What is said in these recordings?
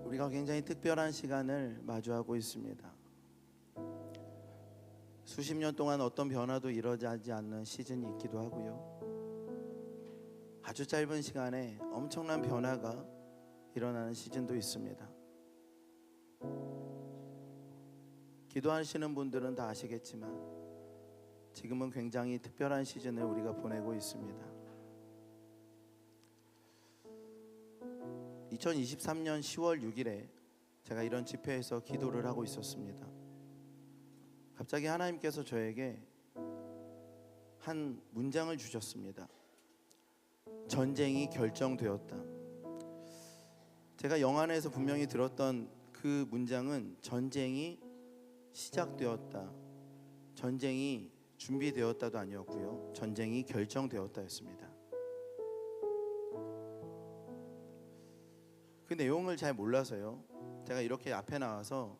우리가 굉장히 특별한 시간을 마주하고 있습니다. 수십 년 동안 어떤 변화도 일어나지 않는 시즌이 있기도 하고요. 아주 짧은 시간에 엄청난 변화가 일어나는 시즌도 있습니다. 기도하시는 분들은 다 아시겠지만 지금은 굉장히 특별한 시즌을 우리가 보내고 있습니다. 2023년 10월 6일에 제가 이런 집회에서 기도를 하고 있었습니다. 갑자기 하나님께서 저에게 한 문장을 주셨습니다. 전쟁이 결정되었다. 제가 영안에서 분명히 들었던 그 문장은 전쟁이 시작되었다, 전쟁이 준비되었다도 아니었고요, 전쟁이 결정되었다였습니다. 그 내용을 잘 몰라서요, 제가 이렇게 앞에 나와서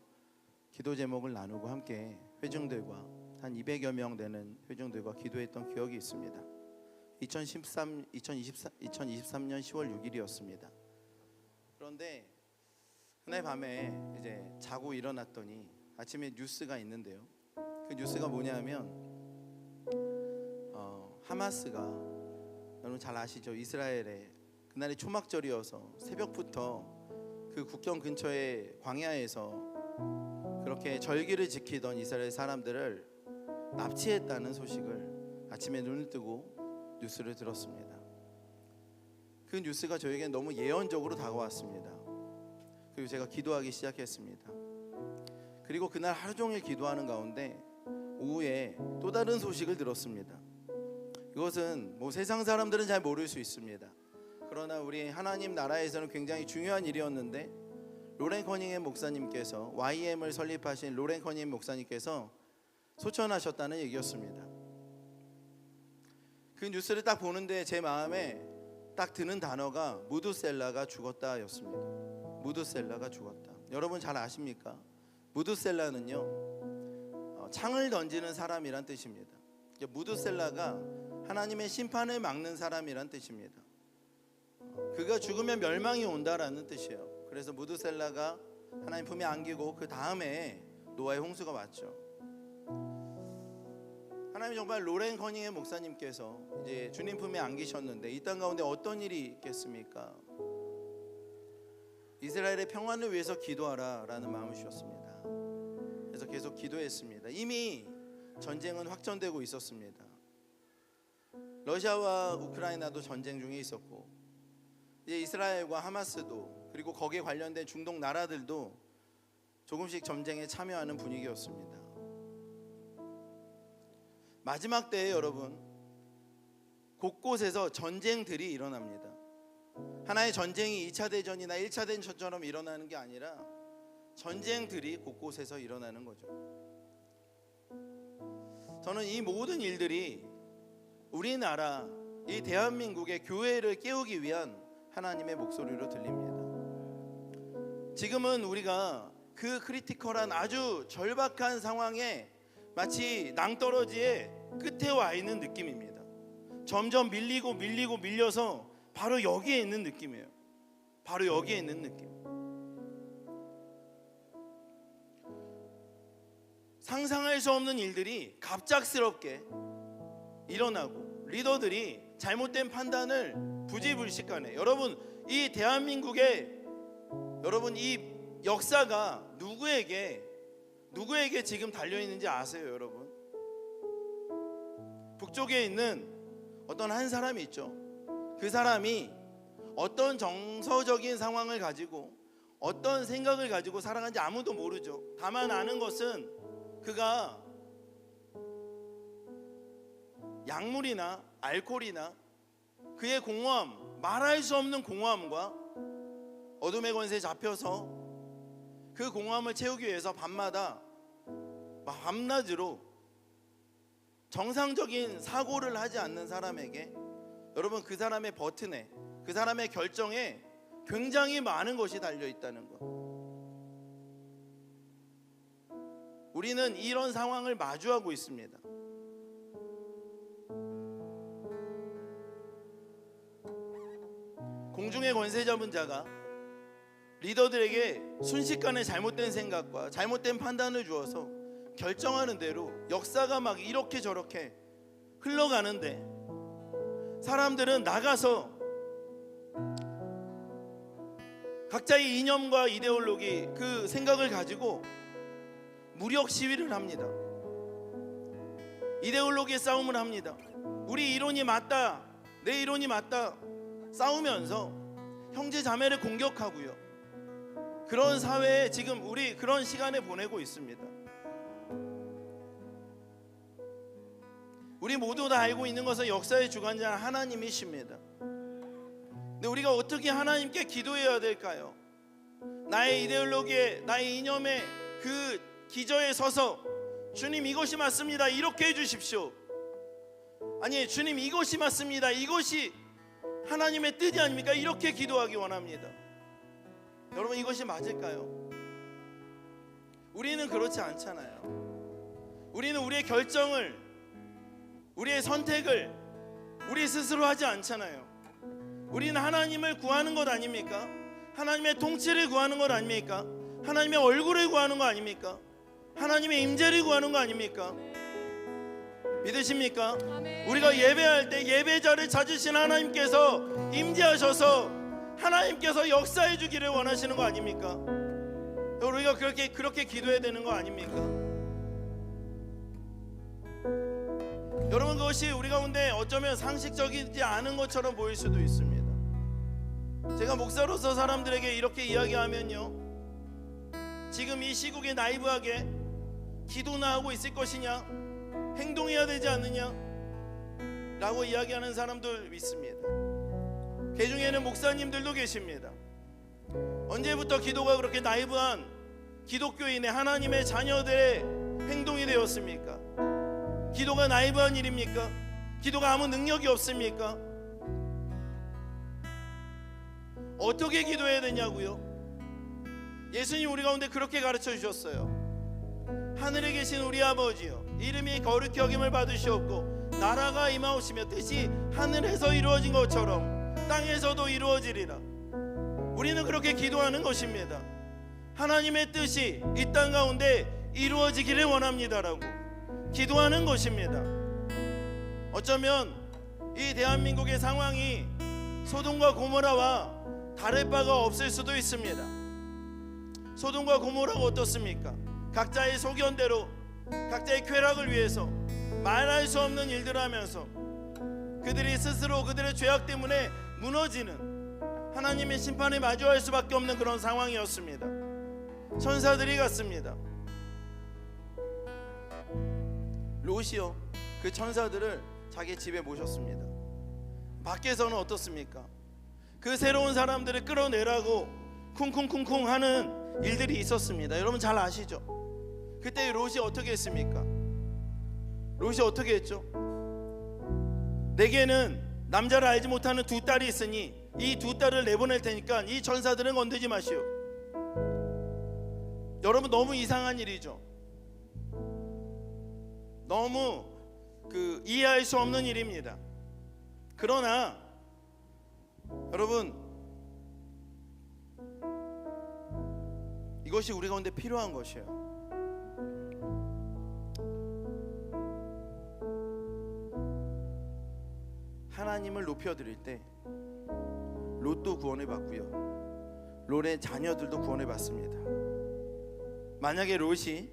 기도 제목을 나누고 함께 회중들과 한 200여 명 되는 회중들과 기도했던 기억이 있습니다. 2023년 10월 6일이었습니다. 그런데 그날 밤에 이제 자고 일어났더니 아침에 뉴스가 있는데요, 그 뉴스가 뭐냐면 하마스가, 여러분 잘 아시죠? 이스라엘의 그날이 초막절이어서 새벽부터 그 국경 근처의 광야에서 그렇게 절기를 지키던 이스라엘 사람들을 납치했다는 소식을 아침에 눈을 뜨고 뉴스를 들었습니다. 그 뉴스가 저에게 너무 예언적으로 다가왔습니다. 그리고 제가 기도하기 시작했습니다. 그리고 그날 하루 종일 기도하는 가운데 오후에 또 다른 소식을 들었습니다. 이것은 세상 사람들은 잘 모를 수 있습니다. 그러나 우리 하나님 나라에서는 굉장히 중요한 일이었는데, 로렌 커닝햄 목사님께서, YM을 설립하신 로렌 커닝햄 목사님께서 소천하셨다는 얘기였습니다. 그 뉴스를 딱 보는데 제 마음에 딱 드는 단어가 무드셀라가 죽었다였습니다. 무드셀라가 죽었다. 여러분 잘 아십니까? 무드셀라는요, 창을 던지는 사람이란 뜻입니다. 무드셀라가 하나님의 심판을 막는 사람이란 뜻입니다. 그가 죽으면 멸망이 온다라는 뜻이에요. 그래서 무드셀라가 하나님 품에 안기고 그 다음에 노아의 홍수가 왔죠. 하나님 정말 로렌 커닝햄 목사님께서 이제 주님 품에 안기셨는데 이 땅 가운데 어떤 일이 있겠습니까? 이스라엘의 평안을 위해서 기도하라 라는 마음을 주셨습니다. 그래서 계속 기도했습니다. 이미 전쟁은 확전되고 있었습니다. 러시아와 우크라이나도 전쟁 중에 있었고, 이제 이스라엘과 하마스도, 그리고 거기에 관련된 중동 나라들도 조금씩 전쟁에 참여하는 분위기였습니다. 마지막 때에 여러분, 곳곳에서 전쟁들이 일어납니다. 하나의 전쟁이 2차 대전이나 1차 대전처럼 일어나는 게 아니라 전쟁들이 곳곳에서 일어나는 거죠. 저는 이 모든 일들이 우리나라, 이 대한민국의 교회를 깨우기 위한 하나님의 목소리로 들립니다. 지금은 우리가 그 크리티컬한 아주 절박한 상황에 마치 낭떠러지의 끝에 와 있는 느낌입니다. 점점 밀려서 바로 여기에 있는 느낌이에요. 바로 여기에 있는 느낌. 상상할 수 없는 일들이 갑작스럽게 일어나고, 리더들이 잘못된 판단을 부지불식간에, 여러분 이 대한민국의, 여러분 이 역사가 누구에게 지금 달려있는지 아세요? 여러분, 북쪽에 있는 어떤 한 사람이 있죠. 그 사람이 어떤 정서적인 상황을 가지고 어떤 생각을 가지고 살아가는지 아무도 모르죠. 다만 아는 것은 그가 약물이나 알코올이나 그의 공허함, 말할 수 없는 공허함과 어둠의 권세에 잡혀서 그 공허함을 채우기 위해서 밤마다 밤낮으로 정상적인 사고를 하지 않는 사람에게, 여러분 그 사람의 버튼에, 그 사람의 결정에 굉장히 많은 것이 달려있다는 것. 우리는 이런 상황을 마주하고 있습니다. 공중의 권세 잡은 자가 리더들에게 순식간에 잘못된 생각과 잘못된 판단을 주어서 결정하는 대로 역사가 막 이렇게 저렇게 흘러가는데, 사람들은 나가서 각자의 이념과 이데올로기, 그 생각을 가지고 무력 시위를 합니다. 이데올로기의 싸움을 합니다. 우리 이론이 맞다, 내 이론이 맞다 싸우면서 형제 자매를 공격하고요. 그런 사회에 지금 우리 그런 시간을 보내고 있습니다. 우리 모두 다 알고 있는 것은 역사의 주관자는 하나님이십니다. 근데 우리가 어떻게 하나님께 기도해야 될까요? 나의 이데올로기에, 나의 이념에 그 기저에 서서 주님 이것이 맞습니다, 이렇게 해주십시오. 아니, 주님 이것이 맞습니다, 이것이 하나님의 뜻이 아닙니까? 이렇게 기도하기 원합니다. 여러분, 이것이 맞을까요? 우리는 그렇지 않잖아요. 우리는 우리의 결정을, 우리의 선택을 우리 스스로 하지 않잖아요. 우리는 하나님을 구하는 것 아닙니까? 하나님의 통치를 구하는 것 아닙니까? 하나님의 얼굴을 구하는 거 아닙니까? 하나님의 임재를 구하는 거 아닙니까? 믿으십니까? 우리가 예배할 때 예배자를 찾으신 하나님께서 임재하셔서 하나님께서 역사해 주기를 원하시는 거 아닙니까? 우리가 그렇게 기도해야 되는 거 아닙니까? 여러분, 그것이 우리 가운데 어쩌면 상식적이지 않은 것처럼 보일 수도 있습니다. 제가 목사로서 사람들에게 이렇게 이야기하면요, 지금 이 시국에 나이브하게 기도나 하고 있을 것이냐, 행동해야 되지 않느냐 라고 이야기하는 사람들 있습니다. 그 중에는 목사님들도 계십니다. 언제부터 기도가 그렇게 나이브한 기독교인의 하나님의 자녀들의 행동이 되었습니까? 기도가 나이브한 일입니까? 기도가 아무 능력이 없습니까? 어떻게 기도해야 되냐고요? 예수님 우리 가운데 그렇게 가르쳐 주셨어요. 하늘에 계신 우리 아버지여, 이름이 거룩히 여김을 받으시옵고 나라가 임하오시며 뜻이 하늘에서 이루어진 것처럼 땅에서도 이루어지리라. 우리는 그렇게 기도하는 것입니다. 하나님의 뜻이 이 땅 가운데 이루어지기를 원합니다라고 기도하는 것입니다. 어쩌면 이 대한민국의 상황이 소돔과 고모라와 다를 바가 없을 수도 있습니다. 소돔과 고모라가 어떻습니까? 각자의 소견대로 각자의 쾌락을 위해서 말할 수 없는 일들을 하면서 그들이 스스로 그들의 죄악 때문에 무너지는 하나님의 심판에 마주할 수밖에 없는 그런 상황이었습니다. 천사들이 갔습니다. 롯이요, 그 천사들을 자기 집에 모셨습니다. 밖에서는 어떻습니까? 그 새로운 사람들을 끌어내라고 쿵쿵쿵쿵 하는 일들이 있었습니다. 여러분 잘 아시죠? 그때 롯이 어떻게 했습니까? 롯이 어떻게 했죠? 내게는 남자를 알지 못하는 두 딸이 있으니 이 두 딸을 내보낼 테니까 이 천사들은 건드지 마시오. 여러분, 너무 이상한 일이죠. 너무 이해할 수 없는 일입니다. 그러나 여러분, 이것이 우리 가운데 필요한 것이에요. 하나님을 높여드릴 때 롯도 구원을 받고요, 롯의 자녀들도 구원을 받습니다. 만약에 롯이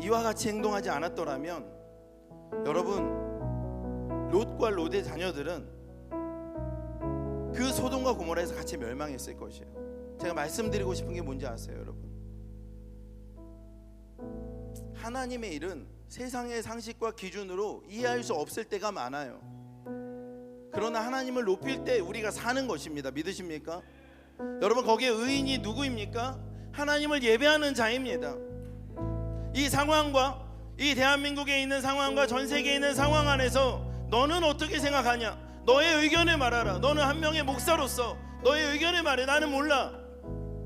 이와 같이 행동하지 않았더라면 여러분, 롯과 롯의 자녀들은 그 소돔과 고모라에서 같이 멸망했을 것이에요. 제가 말씀드리고 싶은 게 뭔지 아세요, 여러분? 하나님의 일은 세상의 상식과 기준으로 이해할 수 없을 때가 많아요. 그러나 하나님을 높일 때 우리가 사는 것입니다. 믿으십니까? 여러분, 거기에 의인이 누구입니까? 하나님을 예배하는 자입니다. 이 상황과, 이 대한민국에 있는 상황과 전 세계에 있는 상황 안에서 너는 어떻게 생각하냐? 너의 의견을 말하라. 너는 한 명의 목사로서 너의 의견을 말해. 나는 몰라.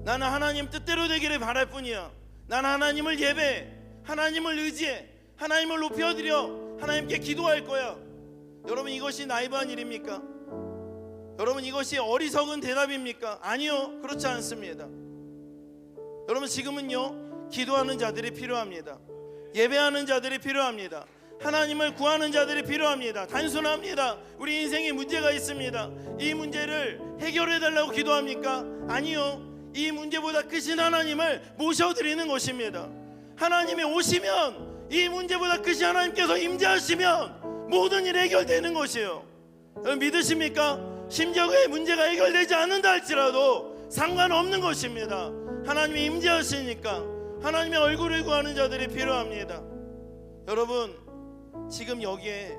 나는 하나님 뜻대로 되기를 바랄 뿐이야. 나는 하나님을 예배해, 하나님을 의지해, 하나님을 높여드려, 하나님께 기도할 거야. 여러분, 이것이 나이브한 일입니까? 여러분, 이것이 어리석은 대답입니까? 아니요, 그렇지 않습니다. 여러분 지금은요 기도하는 자들이 필요합니다. 예배하는 자들이 필요합니다. 하나님을 구하는 자들이 필요합니다. 단순합니다. 우리 인생에 문제가 있습니다. 이 문제를 해결해 달라고 기도합니까? 아니요. 이 문제보다 크신 하나님을 모셔드리는 것입니다. 하나님이 오시면, 이 문제보다 크신 하나님께서 임재하시면 모든 일이 해결되는 것이에요. 여러분 믿으십니까? 심지어 그 문제가 해결되지 않는다 할지라도 상관없는 것입니다. 하나님이 임재하시니까 하나님의 얼굴을 구하는 자들이 필요합니다. 여러분 지금 여기에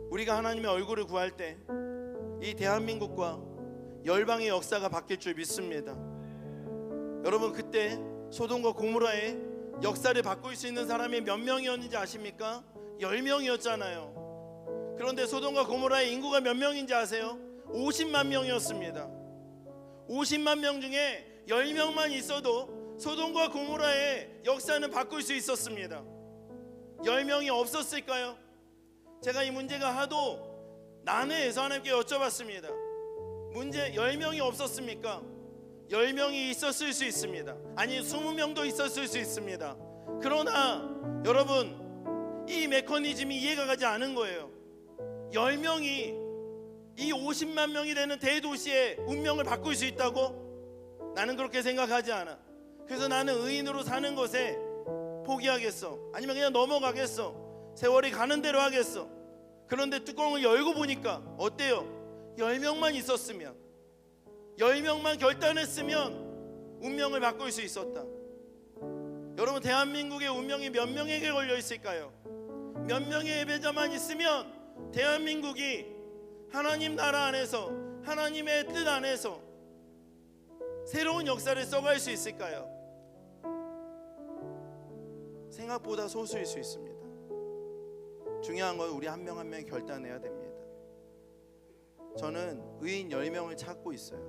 우리가 하나님의 얼굴을 구할 때 이 대한민국과 열방의 역사가 바뀔 줄 믿습니다. 여러분 그때 소돔과 고모라의 역사를 바꿀 수 있는 사람이 몇 명이었는지 아십니까? 10명이었잖아요. 그런데 소돔과 고모라의 인구가 몇 명인지 아세요? 50만 명이었습니다. 50만 명 중에 10명만 있어도 소돔과 고모라의 역사는 바꿀 수 있었습니다. 10명이 없었을까요? 제가 이 문제가 하도 난해해서 하나님께 여쭤봤습니다. 문제 10명이 없었습니까? 10명이 있었을 수 있습니다. 아니 20명도 있었을 수 있습니다. 그러나 여러분 이 메커니즘이 이해가 가지 않은 거예요. 10명이 이 50만 명이 되는 대도시의 운명을 바꿀 수 있다고? 나는 그렇게 생각하지 않아. 그래서 나는 의인으로 사는 것에 포기하겠어. 아니면 그냥 넘어가겠어. 세월이 가는 대로 하겠어. 그런데 뚜껑을 열고 보니까 어때요? 10명만 있었으면, 10명만 결단했으면 운명을 바꿀 수 있었다. 여러분 대한민국의 운명이 몇 명에게 걸려 있을까요? 몇 명의 예배자만 있으면 대한민국이 하나님 나라 안에서, 하나님의 뜻 안에서 새로운 역사를 써갈 수 있을까요? 생각보다 소수일 수 있습니다. 중요한 건 우리 한 명 한 명이 결단해야 됩니다. 저는 의인 10명을 찾고 있어요.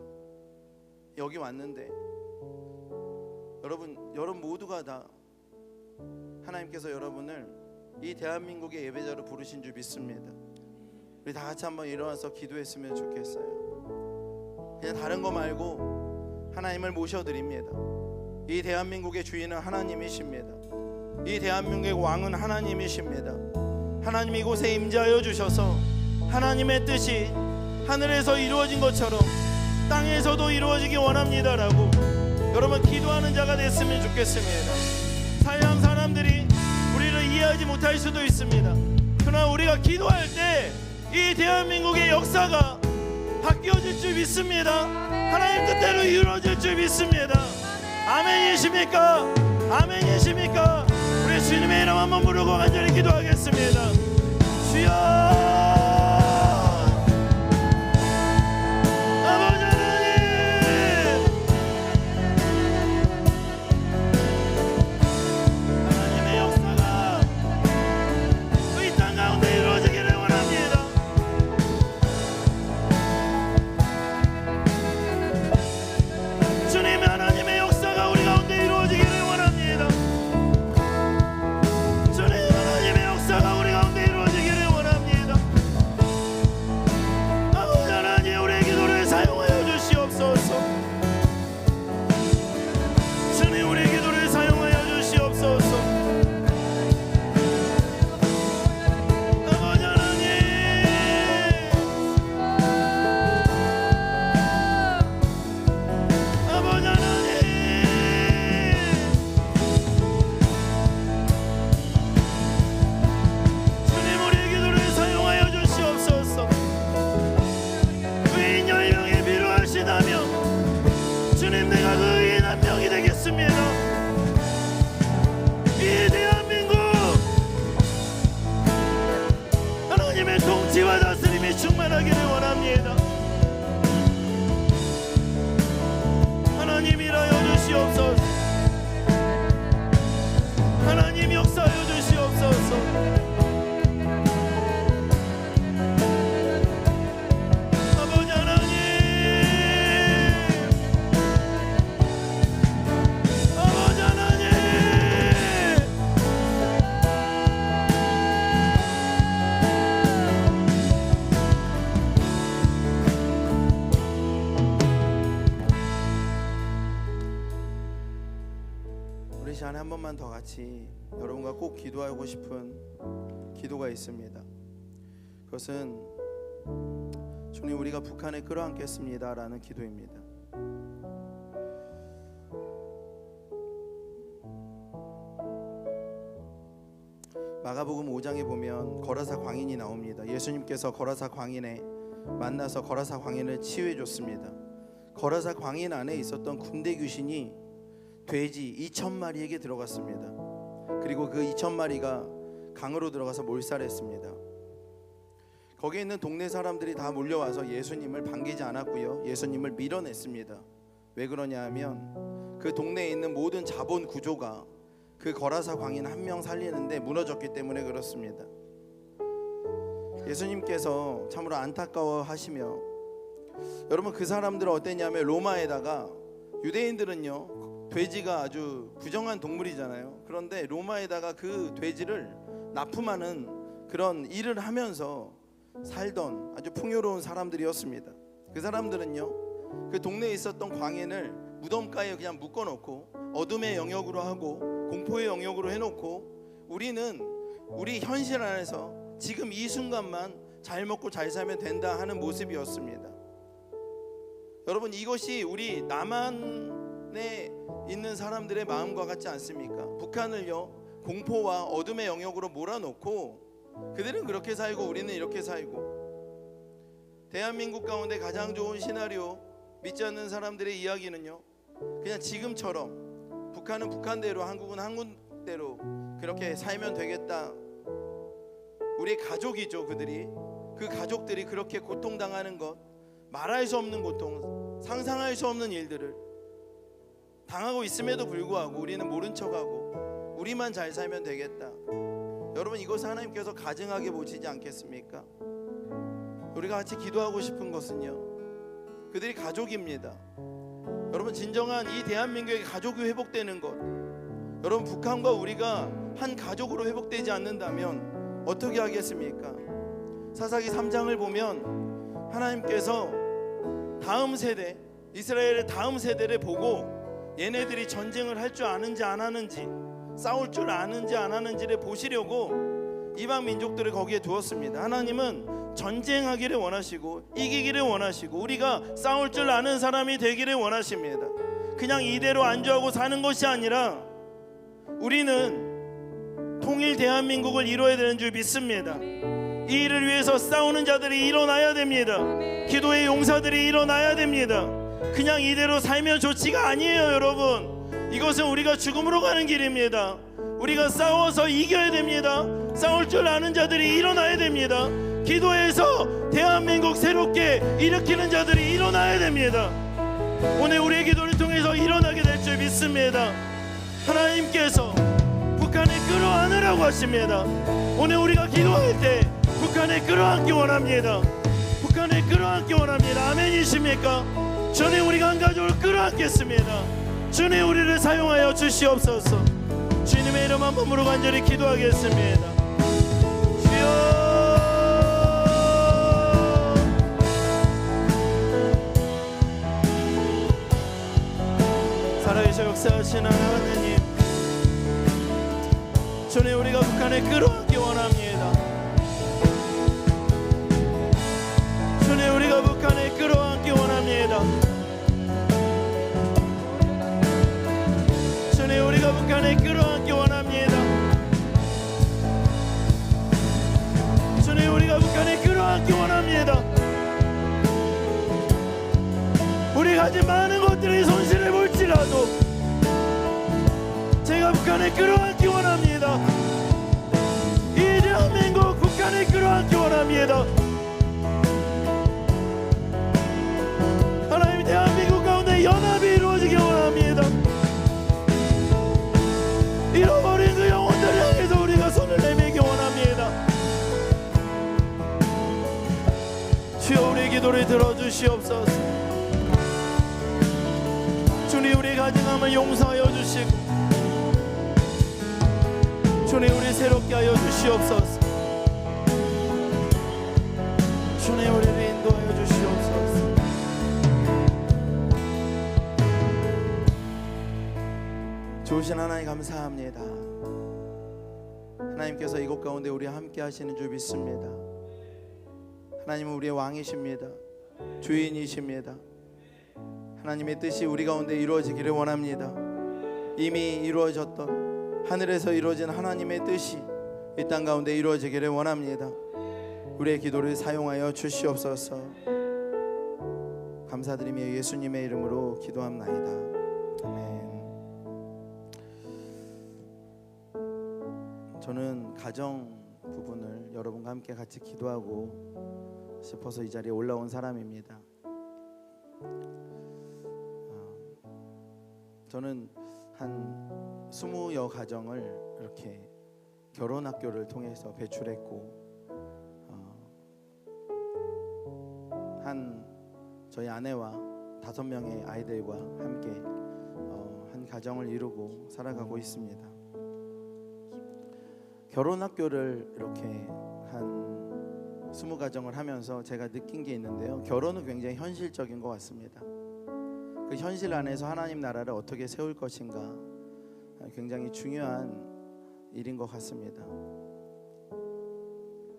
여기 왔는데 여러분 모두가 다 하나님께서 여러분을 이 대한민국의 예배자로 부르신 줄 믿습니다. 우리 다 같이 한번 일어나서 기도했으면 좋겠어요. 그냥 다른 거 말고 하나님을 모셔드립니다. 이 대한민국의 주인은 하나님이십니다. 이 대한민국의 왕은 하나님이십니다. 하나님 이곳에 임재하여 주셔서 하나님의 뜻이 하늘에서 이루어진 것처럼 땅에서도 이루어지기 원합니다라고 여러분 기도하는 자가 됐으면 좋겠습니다. 사양 사람들이 우리를 이해하지 못할 수도 있습니다. 그러나 우리가 기도할 때 이 대한민국의 역사가 바뀌어질 줄 믿습니다. 하나님 뜻대로 이루어질 줄 믿습니다. 아멘이십니까? 아멘이십니까? 우리 주님의 이름 한번 부르고 간절히 기도하겠습니다. 주여 아버지 하나님의 역사가 이 땅 가운데 이루어지기를 원합니다. 주님 하나님의 역사가 우리 가운데 이루어지기를 원합니다. 주님 하나님의 역사가 우리 가운데 이루어지기를 원합니다. 우리 시간에 한 번만 더 같이 여러분과 꼭 기도하고 싶은 기도가 있습니다. 그것은 주님, 우리가 북한에 끌어안겠습니다 라는 기도입니다. 마가복음 5장에 보면 거라사 광인이 나옵니다. 예수님께서 거라사 광인에 만나서 거라사 광인을 치유해 줬습니다. 거라사 광인 안에 있었던 군대 귀신이 돼지 2,000마리에게 들어갔습니다. 그리고 그 2,000마리가 강으로 들어가서 몰살했습니다. 거기에 있는 동네 사람들이 다 몰려와서 예수님을 반기지 않았고요, 예수님을 밀어냈습니다. 왜 그러냐 하면 그 동네에 있는 모든 자본 구조가 그 거라사 광인 한 명 살리는데 무너졌기 때문에 그렇습니다. 예수님께서 참으로 안타까워하시며, 여러분 그 사람들은 어땠냐면 로마에다가, 유대인들은요 돼지가 아주 부정한 동물이잖아요. 그런데 로마에다가 그 돼지를 납품하는 그런 일을 하면서 살던 아주 풍요로운 사람들이었습니다. 그 사람들은요 그 동네에 있었던 광인을 무덤가에 그냥 묶어놓고 어둠의 영역으로 하고 공포의 영역으로 해놓고, 우리는 우리 현실 안에서 지금 이 순간만 잘 먹고 잘 살면 된다 하는 모습이었습니다. 여러분, 이것이 우리 남한에 있는 사람들의 마음과 같지 않습니까? 북한을요 공포와 어둠의 영역으로 몰아놓고 그들은 그렇게 살고 우리는 이렇게 살고, 대한민국 가운데 가장 좋은 시나리오, 믿지 않는 사람들의 이야기는요 그냥 지금처럼 북한은 북한대로 한국은 한국대로 그렇게 살면 되겠다. 우리의 가족이죠. 그들이, 그 가족들이 그렇게 고통당하는 것, 말할 수 없는 고통, 상상할 수 없는 일들을 당하고 있음에도 불구하고 우리는 모른 척하고 우리만 잘 살면 되겠다. 여러분, 이것을 하나님께서 가증하게 보시지 않겠습니까? 우리가 같이 기도하고 싶은 것은요, 그들이 가족입니다. 여러분, 진정한 이 대한민국의 가족이 회복되는 것, 여러분 북한과 우리가 한 가족으로 회복되지 않는다면 어떻게 하겠습니까? 사사기 3장을 보면 하나님께서 다음 세대, 이스라엘의 다음 세대를 보고 얘네들이 전쟁을 할 줄 아는지 안 하는지, 싸울 줄 아는지 안 하는지를 보시려고 이방 민족들을 거기에 두었습니다. 하나님은 전쟁하기를 원하시고 이기기를 원하시고 우리가 싸울 줄 아는 사람이 되기를 원하십니다. 그냥 이대로 안주하고 사는 것이 아니라 우리는 통일 대한민국을 이루어야 되는 줄 믿습니다. 이 일을 위해서 싸우는 자들이 일어나야 됩니다. 기도의 용사들이 일어나야 됩니다. 그냥 이대로 살면 좋지가 아니에요. 여러분, 이것은 우리가 죽음으로 가는 길입니다. 우리가 싸워서 이겨야 됩니다. 싸울 줄 아는 자들이 일어나야 됩니다. 기도해서 대한민국 새롭게 일으키는 자들이 일어나야 됩니다. 오늘 우리의 기도를 통해서 일어나게 될 줄 믿습니다. 하나님께서 북한에 끌어안으라고 하십니다. 오늘 우리가 기도할 때 북한에 끌어안기 원합니다. 북한에 끌어안기 원합니다. 아멘이십니까? 주님, 우리가 한 가족을 끌어안겠습니다. 주님, 우리를 사용하여 주시옵소서. 주님의 이름 한 번으로 간절히 기도하겠습니다. 주여, 살아계셔 역사하시는 하나님, 주님, 우리가 북한에 끌어안기 원합니다. 주님, 우리가 북한에 끌어안기 원합니다. 주님, 우리가 북한에 끌어안기 원합니다. 주님, 우리가 북한에 끌어안기 원합니다. 우리가 가진 많은 것들이 손실을 볼지라도 제가 북한에 끌어안기 원합니다. 이 대한민국 북한에 끌어안기 원합니다. 하나님, 대한민국 가운데 연합이 이루어지기 원합니다. 잃어버린 그 영혼들을 향해서 우리가 손을 내밀기 원합니다. 주여, 우리의 기도를 들어주시옵소서. 주님, 우리의 가증함을 용서하여 주시고 주님, 우리 새롭게 하여 주시옵소서. 주님, 우리를 인도하여 주시옵소서. 좋으신 하나님 감사합니다. 하나님께서 이곳 가운데 우리와 함께 하시는 줄 믿습니다. 하나님은 우리의 왕이십니다. 주인이십니다. 하나님의 뜻이 우리 가운데 이루어지기를 원합니다. 이미 이루어졌던 하늘에서 이루어진 하나님의 뜻이 이 땅 가운데 이루어지기를 원합니다. 우리의 기도를 사용하여 주시옵소서. 감사드리며 예수님의 이름으로 기도합나이다. 아멘. 저는 가정 부분을 여러분과 함께 같이 기도하고 싶어서 이 자리에 올라온 사람입니다. 저는 한 20여 가정을 이렇게 결혼학교를 통해서 배출했고, 저희 아내와 5명의 아이들과 함께 한 가정을 이루고 살아가고 있습니다. 결혼학교를 이렇게 한 20가정을 하면서 제가 느낀 게 있는데요. 결혼은 굉장히 현실적인 것 같습니다. 그 현실 안에서 하나님 나라를 어떻게 세울 것인가 굉장히 중요한 일인 것 같습니다.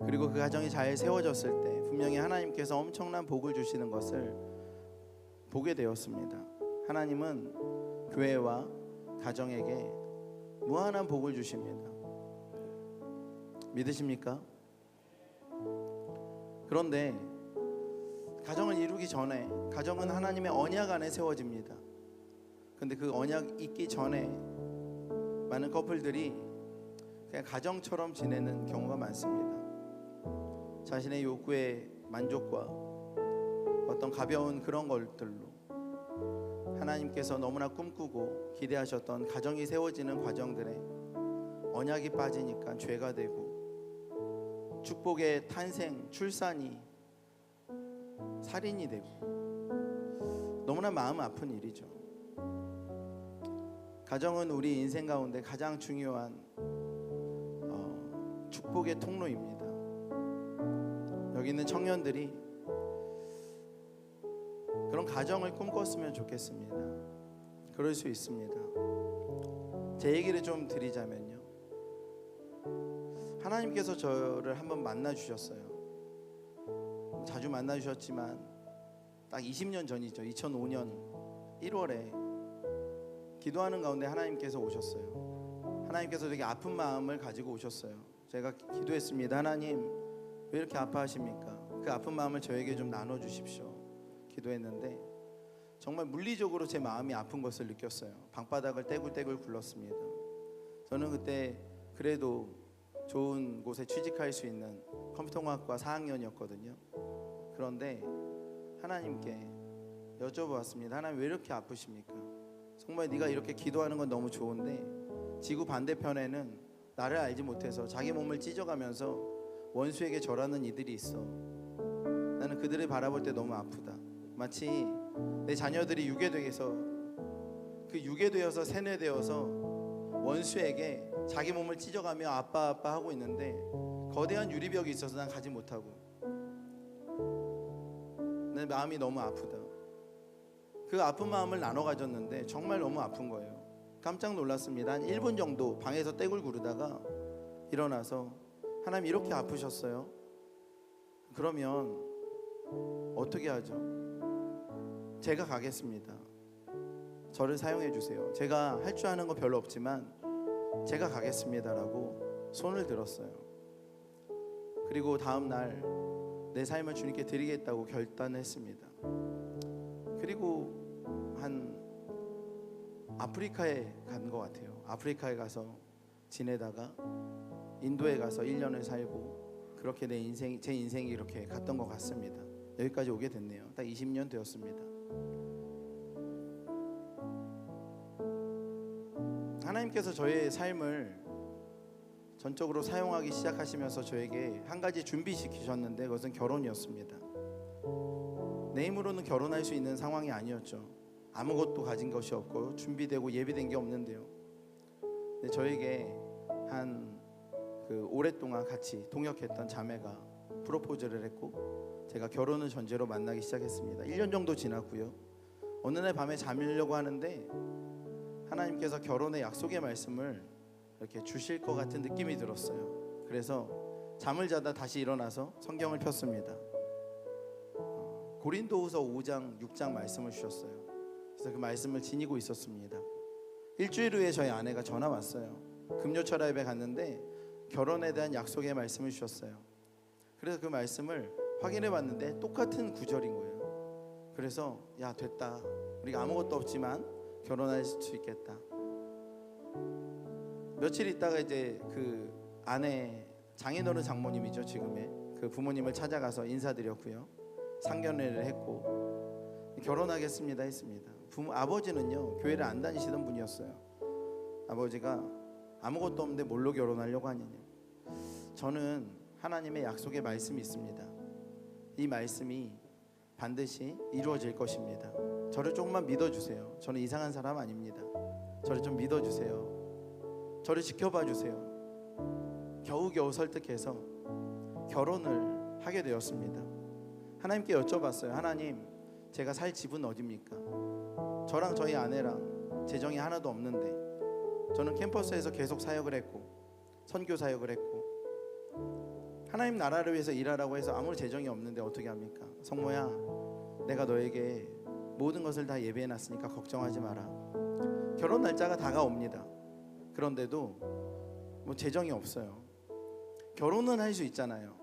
그리고 그 가정이 잘 세워졌을 때 분명히 하나님께서 엄청난 복을 주시는 것을 보게 되었습니다. 하나님은 교회와 가정에게 무한한 복을 주십니다. 믿으십니까? 그런데 가정을 이루기 전에, 가정은 하나님의 언약 안에 세워집니다. 근데 그 언약 있기 전에 많은 커플들이 그냥 가정처럼 지내는 경우가 많습니다. 자신의 욕구의 만족과 어떤 가벼운 그런 것들로 하나님께서 너무나 꿈꾸고 기대하셨던 가정이 세워지는 과정들에 언약이 빠지니까 죄가 되고, 축복의 탄생, 출산이 살인이 되고, 너무나 마음 아픈 일이죠. 가정은 우리 인생 가운데 가장 중요한 축복의 통로입니다. 여기 있는 청년들이 그런 가정을 꿈꿨으면 좋겠습니다. 그럴 수 있습니다. 제 얘기를 좀 드리자면요, 하나님께서 저를 한번 만나 주셨어요. 자주 만나 주셨지만 딱 20년 전이죠. 2005년 1월에 기도하는 가운데 하나님께서 오셨어요. 하나님께서 되게 아픈 마음을 가지고 오셨어요. 제가 기도했습니다. 하나님, 왜 이렇게 아파하십니까? 그 아픈 마음을 저에게 좀 나눠주십시오. 기도했는데 정말 물리적으로 제 마음이 아픈 것을 느꼈어요. 방바닥을 떼굴떼굴 굴렀습니다. 저는 그때 그래도 좋은 곳에 취직할 수 있는 컴퓨터공학과 4학년이었거든요. 그런데 하나님께 여쭤보았습니다. 하나님, 왜 이렇게 아프십니까? 정말 네가 이렇게 기도하는 건 너무 좋은데 지구 반대편에는 나를 알지 못해서 자기 몸을 찢어가면서 원수에게 절하는 이들이 있어. 나는 그들을 바라볼 때 너무 아프다. 마치 내 자녀들이 유괴되어서 유괴되어서 세뇌되어서 원수에게 자기 몸을 찢어가며 아빠 아빠 하고 있는데 거대한 유리벽이 있어서 난 가지 못하고, 내 마음이 너무 아프다. 그 아픈 마음을 나눠 가졌는데 정말 너무 아픈 거예요. 깜짝 놀랐습니다. 한 1분 정도 방에서 떼굴 구르다가 일어나서, 하나님 이렇게 아프셨어요? 그러면 어떻게 하죠? 제가 가겠습니다. 저를 사용해 주세요. 제가 할 줄 아는 거 별로 없지만 제가 가겠습니다라고 손을 들었어요. 그리고 다음 날 내 삶을 주님께 드리겠다고 결단했습니다. 그리고 한 아프리카에 간 것 같아요. 아프리카에 가서 지내다가 인도에 가서 1년을 살고, 그렇게 제 인생이 이렇게 갔던 것 같습니다. 여기까지 오게 됐네요. 딱 20년 되었습니다. 하나님께서 저의 삶을 전적으로 사용하기 시작하시면서 저에게 한 가지 준비시키셨는데 그것은 결혼이었습니다. 내 힘으로는 결혼할 수 있는 상황이 아니었죠. 아무것도 가진 것이 없고 준비되고 예비된 게 없는데요. 근데 저에게 오랫동안 같이 동역했던 자매가 프로포즈를 했고 제가 결혼을 전제로 만나기 시작했습니다. 1년 정도 지났고요. 어느 날 밤에 잠들려고 하는데 하나님께서 결혼의 약속의 말씀을 이렇게 주실 것 같은 느낌이 들었어요. 그래서 잠을 자다 다시 일어나서 성경을 폈습니다. 고린도후서 5장 6장 말씀을 주셨어요. 그래서 그 말씀을 지니고 있었습니다. 일주일 후에 저희 아내가 전화 왔어요. 금요철 예배 갔는데 결혼에 대한 약속의 말씀을 주셨어요. 그래서 그 말씀을 확인해 봤는데 똑같은 구절인 거예요. 그래서 야, 됐다. 우리가 아무것도 없지만 결혼할 수 있겠다. 며칠 있다가 이제 그 아내 장인어른 장모님이죠, 지금의 그 부모님을 찾아가서 인사드렸고요. 상견례를 했고 결혼하겠습니다 했습니다. 아버지는요, 교회를 안 다니시던 분이었어요. 아버지가 아무것도 없는데 뭘로 결혼하려고 하느냐. 저는 하나님의 약속의 말씀이 있습니다. 이 말씀이 반드시 이루어질 것입니다. 저를 조금만 믿어주세요. 저는 이상한 사람 아닙니다. 저를 좀 믿어주세요. 저를 지켜봐 주세요. 겨우겨우 설득해서 결혼을 하게 되었습니다. 하나님께 여쭤봤어요. 하나님, 제가 살 집은 어디입니까? 저랑 저희 아내랑 재정이 하나도 없는데 저는 캠퍼스에서 계속 사역을 했고 선교 사역을 했고 하나님 나라를 위해서 일하라고 해서 아무리 재정이 없는데 어떻게 합니까? 성모야, 내가 너에게 모든 것을 다 예배해놨으니까 걱정하지 마라. 결혼 날짜가 다가옵니다. 그런데도 뭐 재정이 없어요. 결혼은 할 수 있잖아요.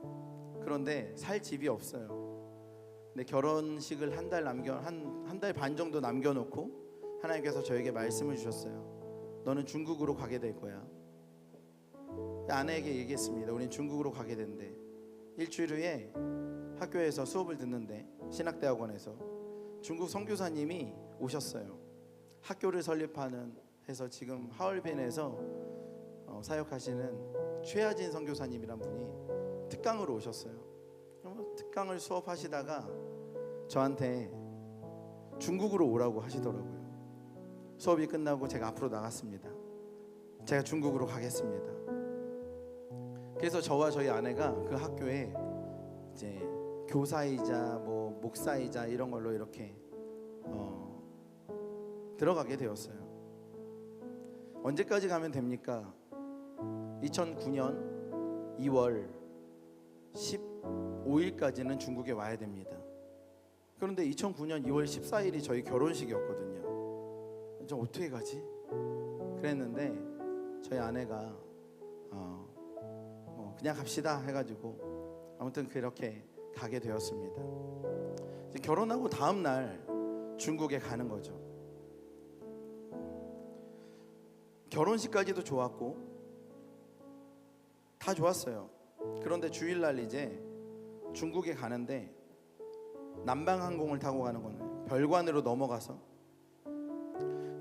그런데 살 집이 없어요. 근데 결혼식을 한 달 반 정도 남겨놓고 하나님께서 저에게 말씀을 주셨어요. 너는 중국으로 가게 될 거야. 아내에게 얘기했습니다. 우린 중국으로 가게 된대. 일주일 후에 학교에서 수업을 듣는데 신학대학원에서 중국 선교사님이 오셨어요. 학교를 설립하는 해서 지금 하얼빈에서 사역하시는 최하진 선교사님이란 분이 특강으로 오셨어요. 특강을 수업하시다가 저한테 중국으로 오라고 하시더라고요. 수업이 끝나고 제가 앞으로 나갔습니다. 제가 중국으로 가겠습니다. 그래서 저와 저희 아내가 그 학교에 이제 교사이자 뭐 목사이자 이런 걸로 이렇게 들어가게 되었어요. 언제까지 가면 됩니까? 2009년 2월 15일까지는 중국에 와야 됩니다. 그런데 2009년 2월 14일이 저희 결혼식이었거든요. 저 어떻게 가지? 그랬는데 저희 아내가 그냥 갑시다 해가지고 아무튼 그렇게 가게 되었습니다. 이제 결혼하고 다음 날 중국에 가는 거죠. 결혼식까지도 좋았고 다 좋았어요. 그런데 주일날 이제 중국에 가는데 남방항공을 타고 가는 거는 별관으로 넘어가서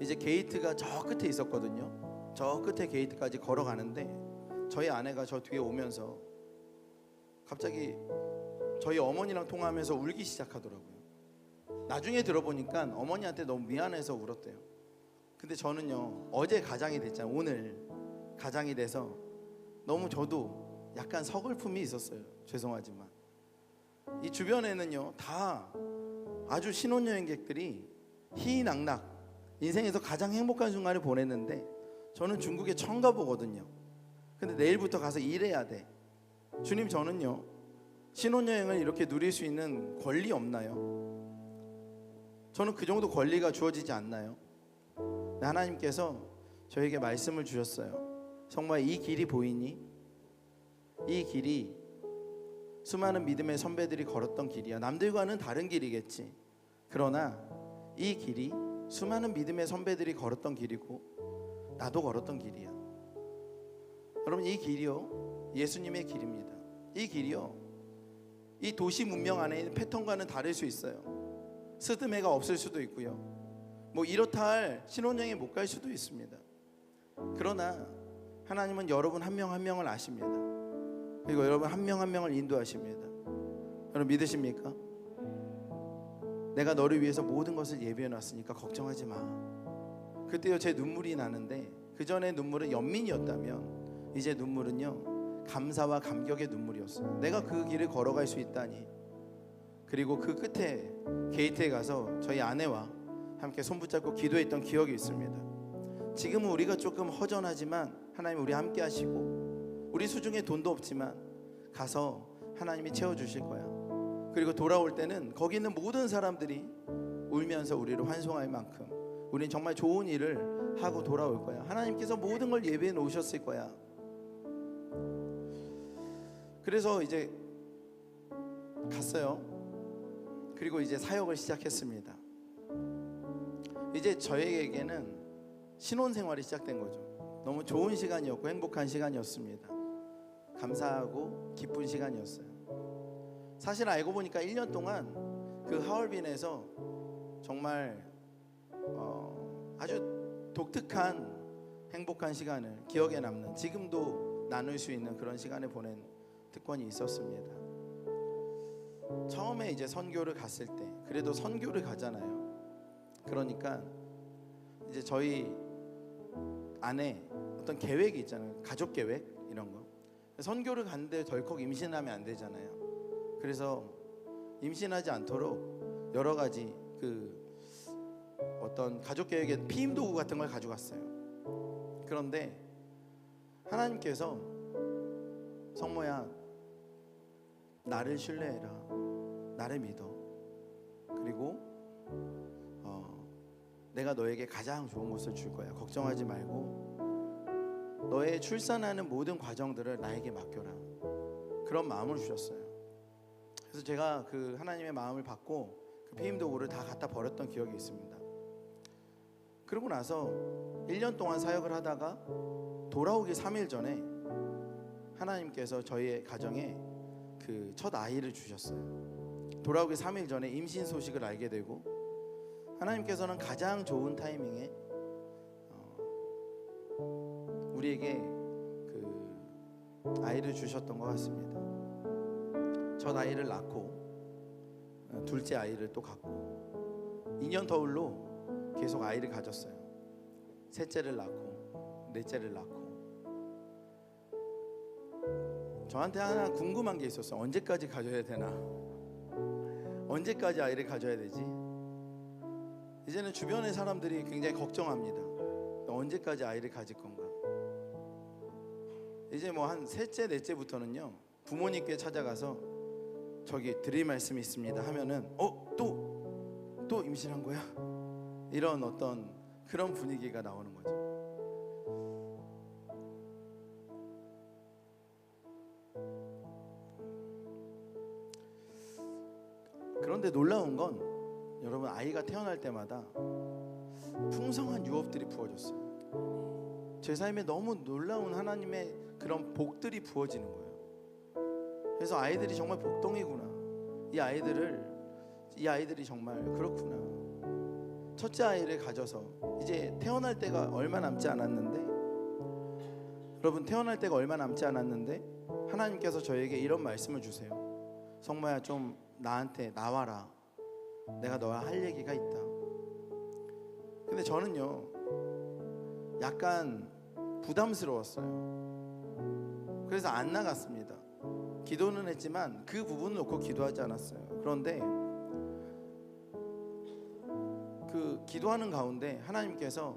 이제 게이트가 저 끝에 있었거든요. 저 끝에 게이트까지 걸어가는데 저희 아내가 저 뒤에 오면서 갑자기 저희 어머니랑 통화하면서 울기 시작하더라고요. 나중에 들어보니까 어머니한테 너무 미안해서 울었대요. 근데 저는요, 어제 가장이 됐잖아요. 오늘 가장이 돼서 너무 저도 약간 서글픔이 있었어요. 죄송하지만 이 주변에는요 다 아주 신혼여행객들이 희희낙낙 인생에서 가장 행복한 순간을 보냈는데 저는 중국에 처음 가보거든요. 근데 내일부터 가서 일해야 돼. 주님, 저는요 신혼여행을 이렇게 누릴 수 있는 권리 없나요? 저는 그 정도 권리가 주어지지 않나요? 하나님께서 저에게 말씀을 주셨어요. 성모야, 이 길이 보이니? 이 길이 수많은 믿음의 선배들이 걸었던 길이야. 남들과는 다른 길이겠지. 그러나 이 길이 수많은 믿음의 선배들이 걸었던 길이고 나도 걸었던 길이야. 여러분, 이 길이요 예수님의 길입니다. 이 길이요 이 도시 문명 안에 있는 패턴과는 다를 수 있어요. 스드메가 없을 수도 있고요, 뭐 이렇다 할 신혼여행에 못 갈 수도 있습니다. 그러나 하나님은 여러분 한 명 한 명을 아십니다. 그리고 여러분 한 명 한 명을 인도하십니다. 여러분 믿으십니까? 내가 너를 위해서 모든 것을 예비해 놨으니까 걱정하지 마. 그때요 제 눈물이 나는데 그 전에 눈물은 연민이었다면 이제 눈물은요 감사와 감격의 눈물이었어요. 내가 그 길을 걸어갈 수 있다니. 그리고 그 끝에 게이트에 가서 저희 아내와 함께 손 붙잡고 기도했던 기억이 있습니다. 지금은 우리가 조금 허전하지만 하나님 우리 함께 하시고, 우리 수중에 돈도 없지만 가서 하나님이 채워주실 거야. 그리고 돌아올 때는 거기 있는 모든 사람들이 울면서 우리를 환송할 만큼 우린 정말 좋은 일을 하고 돌아올 거야. 하나님께서 모든 걸 예배해 놓으셨을 거야. 그래서 이제 갔어요. 그리고 이제 사역을 시작했습니다. 이제 저에게는 신혼생활이 시작된 거죠. 너무 좋은 시간이었고 행복한 시간이었습니다. 감사하고 기쁜 시간이었어요. 사실 알고 보니까 1년 동안 그 하얼빈에서 정말 아주 독특한 행복한 시간을, 기억에 남는, 지금도 나눌 수 있는 그런 시간을 보낸 특권이 있었습니다. 처음에 이제 선교를 갔을 때, 그래도 선교를 가잖아요. 그러니까 이제 저희 안에 어떤 계획이 있잖아요. 가족 계획 이런 거. 선교를 갔는데 덜컥 임신하면 안 되잖아요. 그래서 임신하지 않도록 여러 가지 그 어떤 가족 계획의 피임 도구 같은 걸 가져갔어요. 그런데 하나님께서 성모야, 나를 신뢰해라, 나를 믿어, 그리고 내가 너에게 가장 좋은 것을 줄 거야. 걱정하지 말고 너의 출산하는 모든 과정들을 나에게 맡겨라. 그런 마음을 주셨어요. 그래서 제가 그 하나님의 마음을 받고 그 피임 도구를 다 갖다 버렸던 기억이 있습니다. 그러고 나서 1년 동안 사역을 하다가 돌아오기 3일 전에 하나님께서 저희의 가정에 그 첫 아이를 주셨어요. 돌아오기 3일 전에 임신 소식을 알게 되고, 하나님께서는 가장 좋은 타이밍에 우리에게 그 아이를 주셨던 것 같습니다. 첫 아이를 낳고 둘째 아이를 또 갖고 2년 터울로 계속 아이를 가졌어요. 셋째를 낳고 넷째를 낳고. 저한테 하나 궁금한 게 있었어요. 언제까지 가져야 되나? 언제까지 아이를 가져야 되지? 이제는 주변의 사람들이 굉장히 걱정합니다. 언제까지 아이를 가질 건가? 이제 뭐 한 셋째 넷째부터는요, 부모님께 찾아가서 저기 드릴 말씀이 있습니다 하면은 또 임신한 거야? 이런 어떤 그런 분위기가 나오는 거죠. 그런데 놀라운 건 여러분, 아이가 태어날 때마다 풍성한 유업들이 부어졌어요. 제 삶에 너무 놀라운 하나님의 그런 복들이 부어지는 거예요. 그래서 아이들이 정말 복덩이구나. 이 아이들이 정말 그렇구나. 첫째 아이를 가져서 이제 태어날 때가 얼마 남지 않았는데, 여러분, 태어날 때가 얼마 남지 않았는데 하나님께서 저에게 이런 말씀을 주세요. 성모야, 좀 나한테 나와라. 내가 너와 할 얘기가 있다. 근데 저는요, 약간 부담스러웠어요. 그래서 안 나갔습니다. 기도는 했지만 그 부분을 놓고 기도하지 않았어요. 그런데 그 기도하는 가운데 하나님께서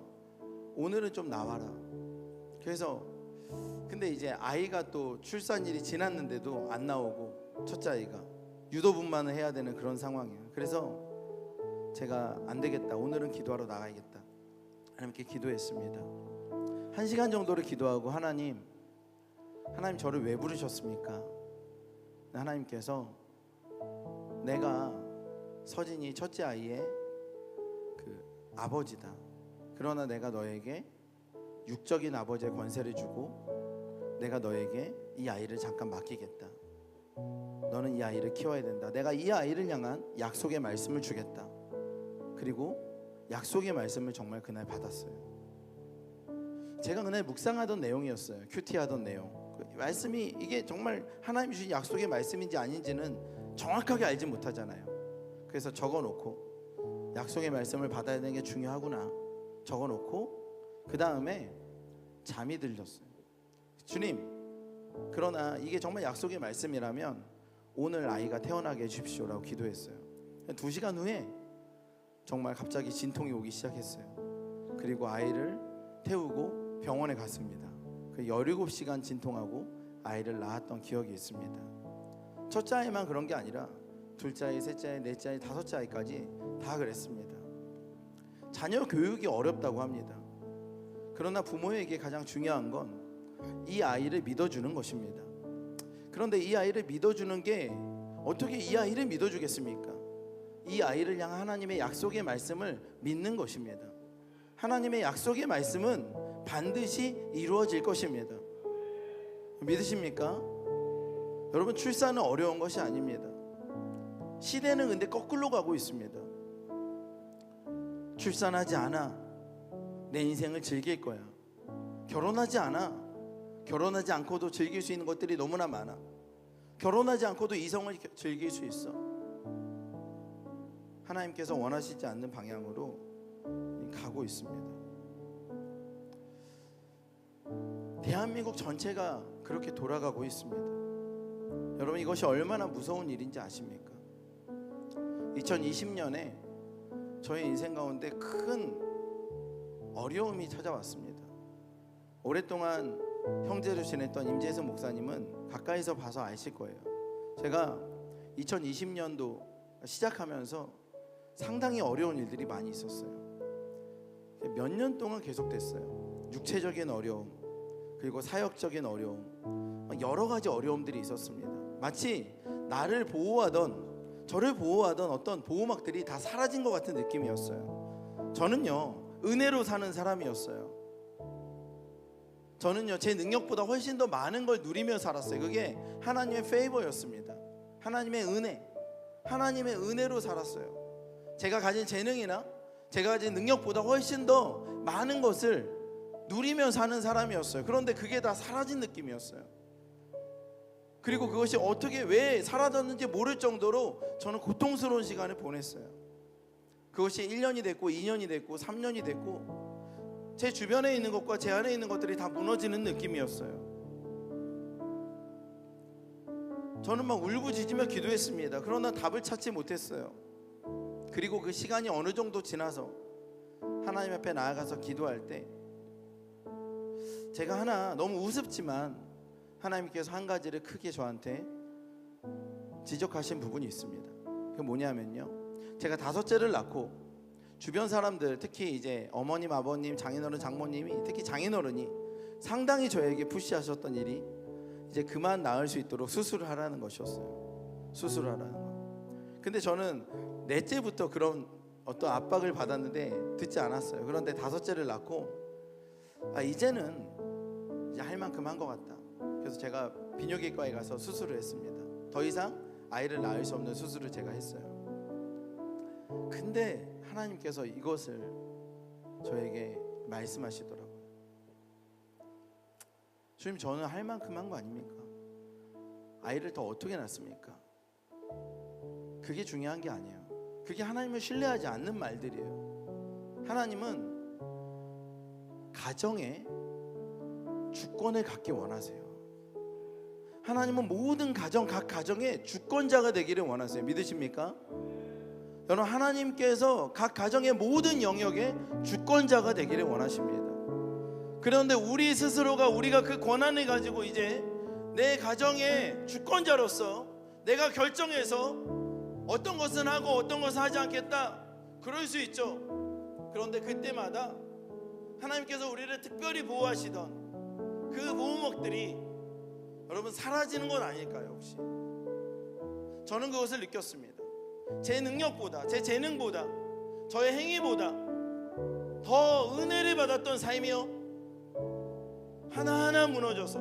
오늘은 좀 나와라. 그래서 근데 이제 아이가 또 출산일이 지났는데도 안 나오고, 첫째 아이가 유도분만을 해야 되는 그런 상황이에요. 그래서 제가 안 되겠다, 오늘은 기도하러 나가야겠다, 하나님께 기도했습니다. 1시간 정도를 기도하고, 하나님 저를 왜 부르셨습니까? 하나님께서 내가 서진이 첫째 아이의 그 아버지다. 그러나 내가 너에게 육적인 아버지의 권세를 주고 내가 너에게 이 아이를 잠깐 맡기겠다. 너는 이 아이를 키워야 된다. 내가 이 아이를 향한 약속의 말씀을 주겠다. 그리고 약속의 말씀을 정말 그날 받았어요. 제가 그날 묵상하던 내용이었어요. 큐티하던 내용. 그 말씀이 이게 정말 하나님 주신 약속의 말씀인지 아닌지는 정확하게 알지 못하잖아요. 그래서 적어놓고 약속의 말씀을 받아야 되는 게 중요하구나 적어놓고, 그 다음에 잠이 들렸어요. 주님, 그러나 이게 정말 약속의 말씀이라면 오늘 아이가 태어나게 해주십시오라고 기도했어요. 2시간 후에 정말 갑자기 진통이 오기 시작했어요. 그리고 아이를 태우고 병원에 갔습니다. 그 17시간 진통하고 아이를 낳았던 기억이 있습니다. 첫째 아이만 그런 게 아니라 둘째 아이, 셋째 아이, 넷째 아이, 다섯째 아이까지 다 그랬습니다. 자녀 교육이 어렵다고 합니다. 그러나 부모에게 가장 중요한 건 이 아이를 믿어주는 것입니다. 그런데 이 아이를 믿어주는 게 어떻게 이 아이를 믿어주겠습니까? 이 아이를 향한 하나님의 약속의 말씀을 믿는 것입니다. 하나님의 약속의 말씀은 반드시 이루어질 것입니다. 믿으십니까? 여러분, 출산은 어려운 것이 아닙니다. 시대는 근데 거꾸로 가고 있습니다. 출산하지 않아, 내 인생을 즐길 거야. 결혼하지 않아, 결혼하지 않고도 즐길 수 있는 것들이 너무나 많아. 결혼하지 않고도 이성을 즐길 수 있어. 하나님께서 원하시지 않는 방향으로 가고 있습니다. 대한민국 전체가 그렇게 돌아가고 있습니다. 여러분, 이것이 얼마나 무서운 일인지 아십니까? 2020년에 저의 인생 가운데 큰 어려움이 찾아왔습니다. 오랫동안 형제로 지냈던 임재승 목사님은 가까이서 봐서 아실 거예요. 제가 2020년도 시작하면서 상당히 어려운 일들이 많이 있었어요. 몇 년 동안 계속됐어요. 육체적인 어려움, 그리고 사역적인 어려움, 여러 가지 어려움들이 있었습니다. 마치 나를 보호하던, 저를 보호하던 어떤 보호막들이 다 사라진 것 같은 느낌이었어요. 저는요, 은혜로 사는 사람이었어요. 저는요, 제 능력보다 훨씬 더 많은 걸 누리며 살았어요. 그게 하나님의 페이버였습니다. 하나님의 은혜, 하나님의 은혜로 살았어요. 제가 가진 재능이나 제가 가진 능력보다 훨씬 더 많은 것을 누리며 사는 사람이었어요. 그런데 그게 다 사라진 느낌이었어요. 그리고 그것이 어떻게 왜 사라졌는지 모를 정도로 저는 고통스러운 시간을 보냈어요. 그것이 1년이 됐고 2년이 됐고 3년이 됐고 제 주변에 있는 것과 제 안에 있는 것들이 다 무너지는 느낌이었어요. 저는 막 울부짖으며 기도했습니다. 그러나 답을 찾지 못했어요. 그리고 그 시간이 어느 정도 지나서 하나님 앞에 나아가서 기도할 때 제가 하나 너무 우습지만 하나님께서 한 가지를 크게 저한테 지적하신 부분이 있습니다. 그게 뭐냐면요, 제가 다섯째를 낳고 주변 사람들, 특히 이제 어머님, 아버님, 장인어른, 장모님이, 특히 장인어른이 상당히 저에게 푸시하셨던 일이 이제 그만 나을 수 있도록 수술을 하라는 것이었어요. 수술을 하라는 거. 근데 저는 넷째부터 그런 어떤 압박을 받았는데 듣지 않았어요. 그런데 다섯째를 낳고 이제는 이제 할 만큼 한 것 같다. 그래서 제가 비뇨기과에 가서 수술을 했습니다. 더 이상 아이를 낳을 수 없는 수술을 제가 했어요. 근데 하나님께서 이것을 저에게 말씀하시더라고요. 주님, 저는 할 만큼 한 거 아닙니까? 아이를 더 어떻게 낳습니까? 그게 중요한 게 아니에요. 그게 하나님을 신뢰하지 않는 말들이에요. 하나님은 가정에 주권을 갖기 원하세요. 하나님은 모든 가정, 각 가정의 주권자가 되기를 원하세요. 믿으십니까? 여러분, 하나님께서 각 가정의 모든 영역에 주권자가 되기를 원하십니다. 그런데 우리 스스로가 우리가 그 권한을 가지고 이제 내 가정의 주권자로서 내가 결정해서 어떤 것은 하고 어떤 것은 하지 않겠다, 그럴 수 있죠. 그런데 그때마다 하나님께서 우리를 특별히 보호하시던 그 보호막들이 여러분 사라지는 건 아닐까요? 혹시? 저는 그것을 느꼈습니다. 제 능력보다, 제 재능보다, 저의 행위보다 더 은혜를 받았던 삶이요, 하나하나 무너져서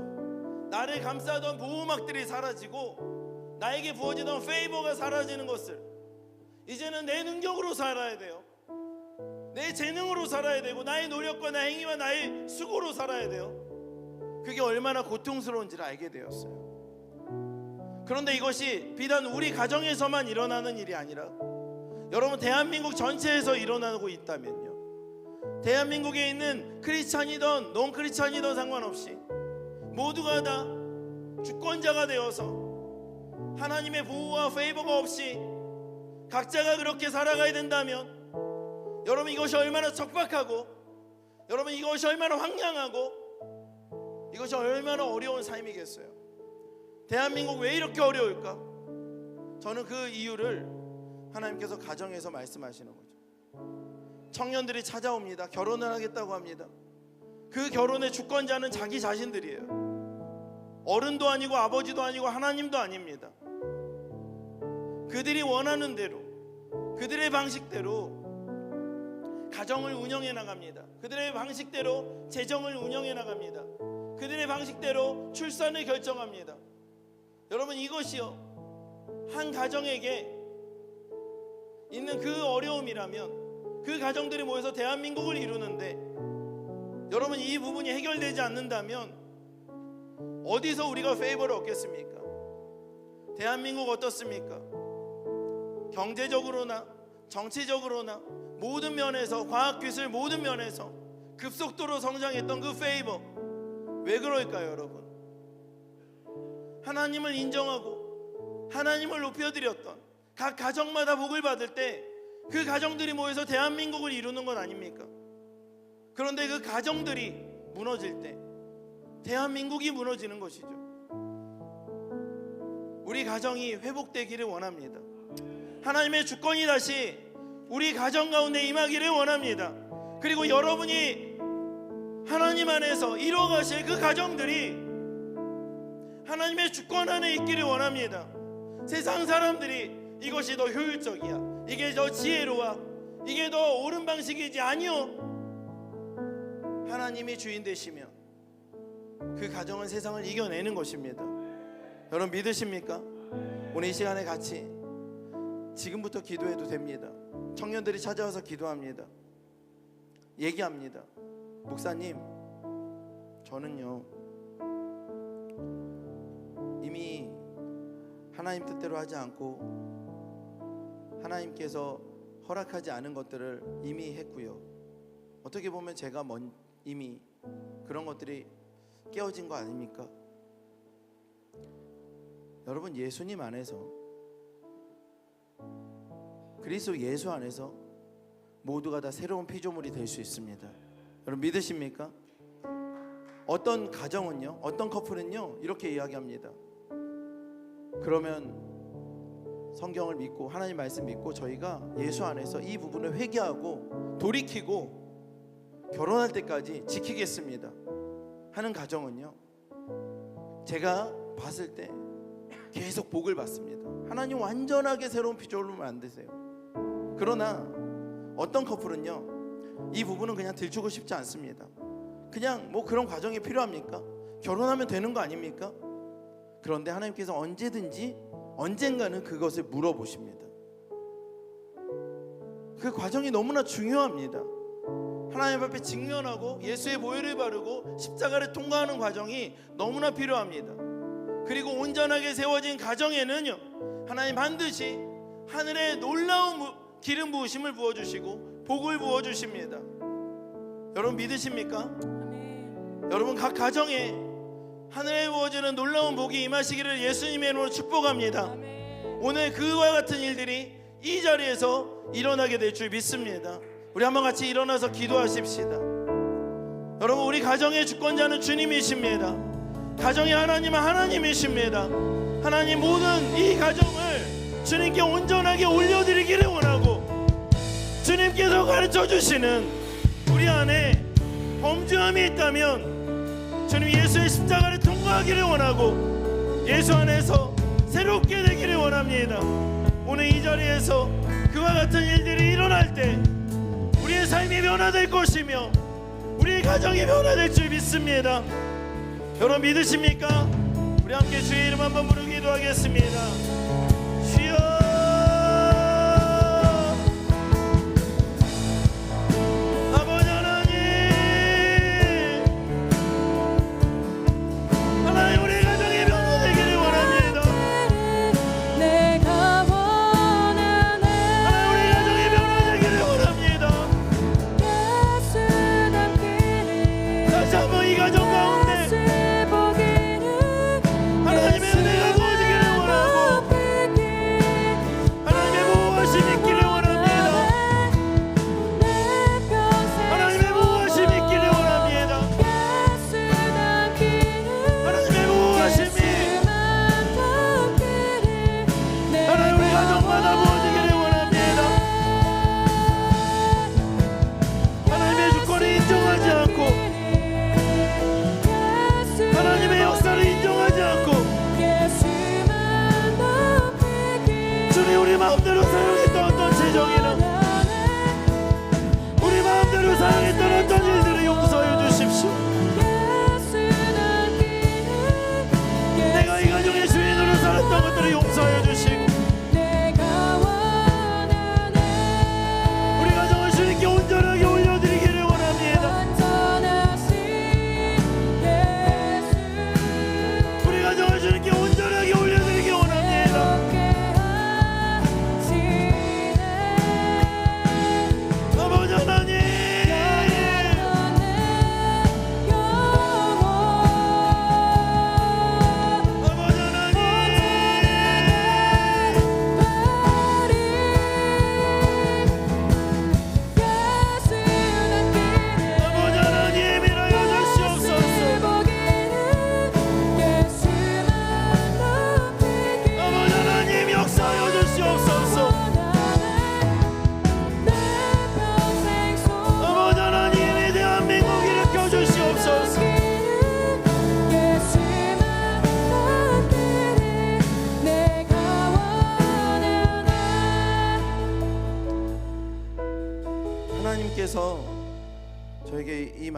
나를 감싸던 보호막들이 사라지고 나에게 부어지던 페이버가 사라지는 것을 이제는 내 능력으로 살아야 돼요. 내 재능으로 살아야 되고 나의 노력과 나의 행위와 나의 수고로 살아야 돼요. 그게 얼마나 고통스러운지를 알게 되었어요. 그런데 이것이 비단 우리 가정에서만 일어나는 일이 아니라 여러분, 대한민국 전체에서 일어나고 있다면요, 대한민국에 있는 크리스찬이든 논 크리스찬이든 상관없이 모두가 다 주권자가 되어서 하나님의 보호와 페이버가 없이 각자가 그렇게 살아가야 된다면 여러분, 이것이 얼마나 척박하고 여러분, 이것이 얼마나 황량하고 이것이 얼마나 어려운 삶이겠어요. 대한민국 왜 이렇게 어려울까? 저는 그 이유를 하나님께서 가정에서 말씀하시는 거죠. 청년들이 찾아옵니다. 결혼을 하겠다고 합니다. 그 결혼의 주권자는 자기 자신들이에요. 어른도 아니고 아버지도 아니고 하나님도 아닙니다. 그들이 원하는 대로, 그들의 방식대로 가정을 운영해 나갑니다. 그들의 방식대로 재정을 운영해 나갑니다. 그들의 방식대로 출산을 결정합니다. 여러분, 이것이요, 한 가정에게 있는 그 어려움이라면, 그 가정들이 모여서 대한민국을 이루는데, 여러분, 이 부분이 해결되지 않는다면 어디서 우리가 페이버를 얻겠습니까? 대한민국 어떻습니까? 경제적으로나 정치적으로나 모든 면에서, 과학기술 모든 면에서 급속도로 성장했던 그 페이버, 왜 그럴까요, 여러분? 하나님을 인정하고 하나님을 높여드렸던 각 가정마다 복을 받을 때 그 가정들이 모여서 대한민국을 이루는 건 아닙니까? 그런데 그 가정들이 무너질 때 대한민국이 무너지는 것이죠. 우리 가정이 회복되기를 원합니다. 하나님의 주권이 다시 우리 가정 가운데 임하기를 원합니다. 그리고 여러분이 하나님 안에서 이루어가실 그 가정들이 하나님의 주권 안에 있기를 원합니다. 세상 사람들이 이것이 더 효율적이야, 이게 더 지혜로워, 이게 더 옳은 방식이지, 아니요, 하나님이 주인 되시면 그 가정은 세상을 이겨내는 것입니다. 여러분, 믿으십니까? 오늘 이 시간에 같이 지금부터 기도해도 됩니다. 청년들이 찾아와서 기도합니다. 얘기합니다. 목사님, 저는요 이미 하나님 뜻대로 하지 않고 하나님께서 허락하지 않은 것들을 이미 했고요. 어떻게 보면 제가 이미 그런 것들이 깨어진 거 아닙니까? 여러분, 예수님 안에서, 그리스도 예수 안에서 모두가 다 새로운 피조물이 될 수 있습니다. 여러분, 믿으십니까? 어떤 가정은요, 어떤 커플은요 이렇게 이야기합니다. 그러면 성경을 믿고 하나님 말씀 믿고 저희가 예수 안에서 이 부분을 회개하고 돌이키고 결혼할 때까지 지키겠습니다 하는 가정은요, 제가 봤을 때 계속 복을 받습니다. 하나님 완전하게 새로운 피조물을 만드세요. 그러나 어떤 커플은요, 이 부분은 그냥 들추고 싶지 않습니다. 그냥 뭐 그런 과정이 필요합니까? 결혼하면 되는 거 아닙니까? 그런데 하나님께서 언젠가는 그것을 물어보십니다. 그 과정이 너무나 중요합니다. 하나님 앞에 직면하고 예수의 보혈을 바르고 십자가를 통과하는 과정이 너무나 필요합니다. 그리고 온전하게 세워진 가정에는요, 하나님 반드시 하늘의 놀라운 기름 부으심을 부어주시고 복을 부어주십니다. 여러분, 믿으십니까? 여러분, 각 가정에 하늘에 부어지는 놀라운 복이 임하시기를 예수님의 이름으로 축복합니다. 오늘 그와 같은 일들이 이 자리에서 일어나게 될 줄 믿습니다. 우리 한번 같이 일어나서 기도하십시다. 여러분, 우리 가정의 주권자는 주님이십니다. 가정의 하나님은 하나님이십니다. 하나님, 모든 이 가정을 주님께 온전하게 올려드리기를 원하고, 주님께서 가르쳐주시는 우리 안에 범죄함이 있다면 주님 예수의 십자가를 통과하기를 원하고 예수 안에서 새롭게 되기를 원합니다. 오늘 이 자리에서 그와 같은 일들이 일어날 때 우리의 삶이 변화될 것이며 우리의 가정이 변화될 줄 믿습니다. 여러분, 믿으십니까? 우리 함께 주의 이름 한번 부르고 기도하겠습니다. 주여, 가정 가운데 하나님의 은혜가 부어지기를 원하고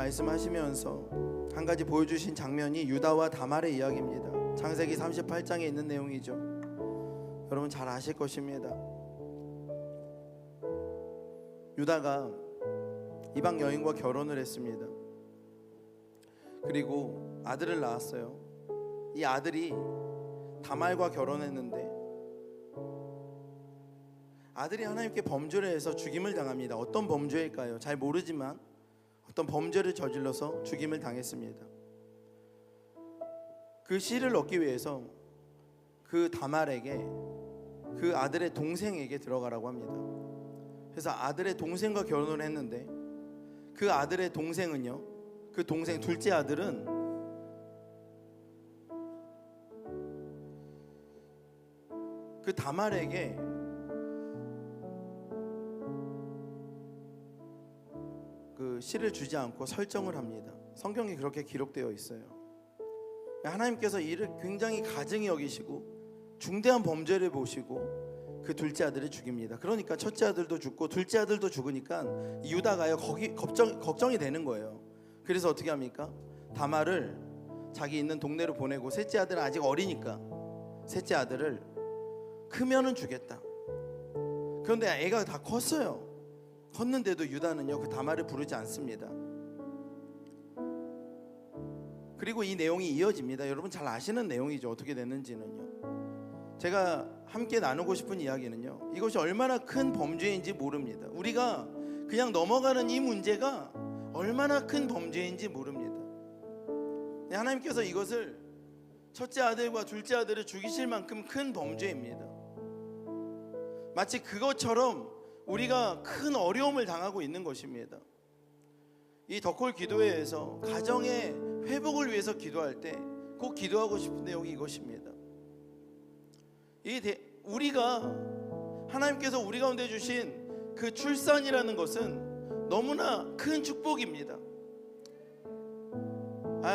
말씀하시면서 한 가지 보여주신 장면이 유다와 다말의 이야기입니다. 창세기 38장에 있는 내용이죠. 여러분 잘 아실 것입니다. 유다가 이방 여인과 결혼을 했습니다. 그리고 아들을 낳았어요. 이 아들이 다말과 결혼했는데 아들이 하나님께 범죄를 해서 죽임을 당합니다. 어떤 범죄일까요? 잘 모르지만 어떤 범죄를 저질러서 죽임을 당했습니다. 그 씨를 얻기 위해서 그 다말에게 그 아들의 동생에게 들어가라고 합니다. 그래서 아들의 동생과 결혼을 했는데 그 아들의 동생은요, 그 동생 둘째 아들은 그 다말에게 그 씨를 주지 않고 설정을 합니다. 성경에 그렇게 기록되어 있어요. 하나님께서 이를 굉장히 가증히 여기시고 중대한 범죄를 보시고 그 둘째 아들을 죽입니다. 그러니까 첫째 아들도 죽고 둘째 아들도 죽으니까 유다가요 거기 걱정이 되는 거예요. 그래서 어떻게 합니까? 다말을 자기 있는 동네로 보내고 셋째 아들은 아직 어리니까 셋째 아들을 크면은 주겠다. 그런데 애가 다 컸어요. 컸는데도 유다는요 그 다말을 부르지 않습니다. 그리고 이 내용이 이어집니다. 여러분 잘 아시는 내용이죠. 어떻게 됐는지는요. 제가 함께 나누고 싶은 이야기는요, 이것이 얼마나 큰 범죄인지 모릅니다. 우리가 그냥 넘어가는 이 문제가 얼마나 큰 범죄인지 모릅니다. 하나님께서 이것을 첫째 아들과 둘째 아들을 죽이실 만큼 큰 범죄입니다. 마치 그것처럼 우리가 큰 어려움을 당하고 있는 것입니다. 이 더콜 기도회에서 가정의 회복을 위해서 기도할 때 꼭 기도하고 싶은 내용이 이것입니다. 우리가 하나님께서 우리 가운데 주신 그 출산이라는 것은 너무나 큰 축복입니다.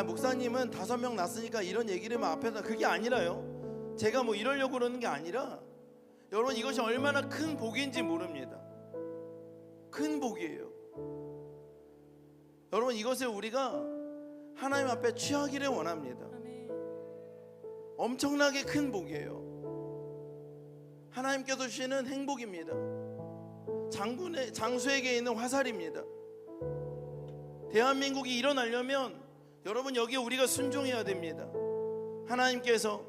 목사님은 5명 낳았으니까 이런 얘기를 앞에서, 그게 아니라요. 제가 뭐 이러려고 그러는 게 아니라 여러분 이것이 얼마나 큰 복인지 모릅니다. 큰 복이에요. 여러분 이것을 우리가 하나님 앞에 취하기를 원합니다. 엄청나게 큰 복이에요. 하나님께서 주시는 행복입니다. 장수에게 있는 화살입니다. 대한민국이 일어나려면 여러분 여기에 우리가 순종해야 됩니다. 하나님께서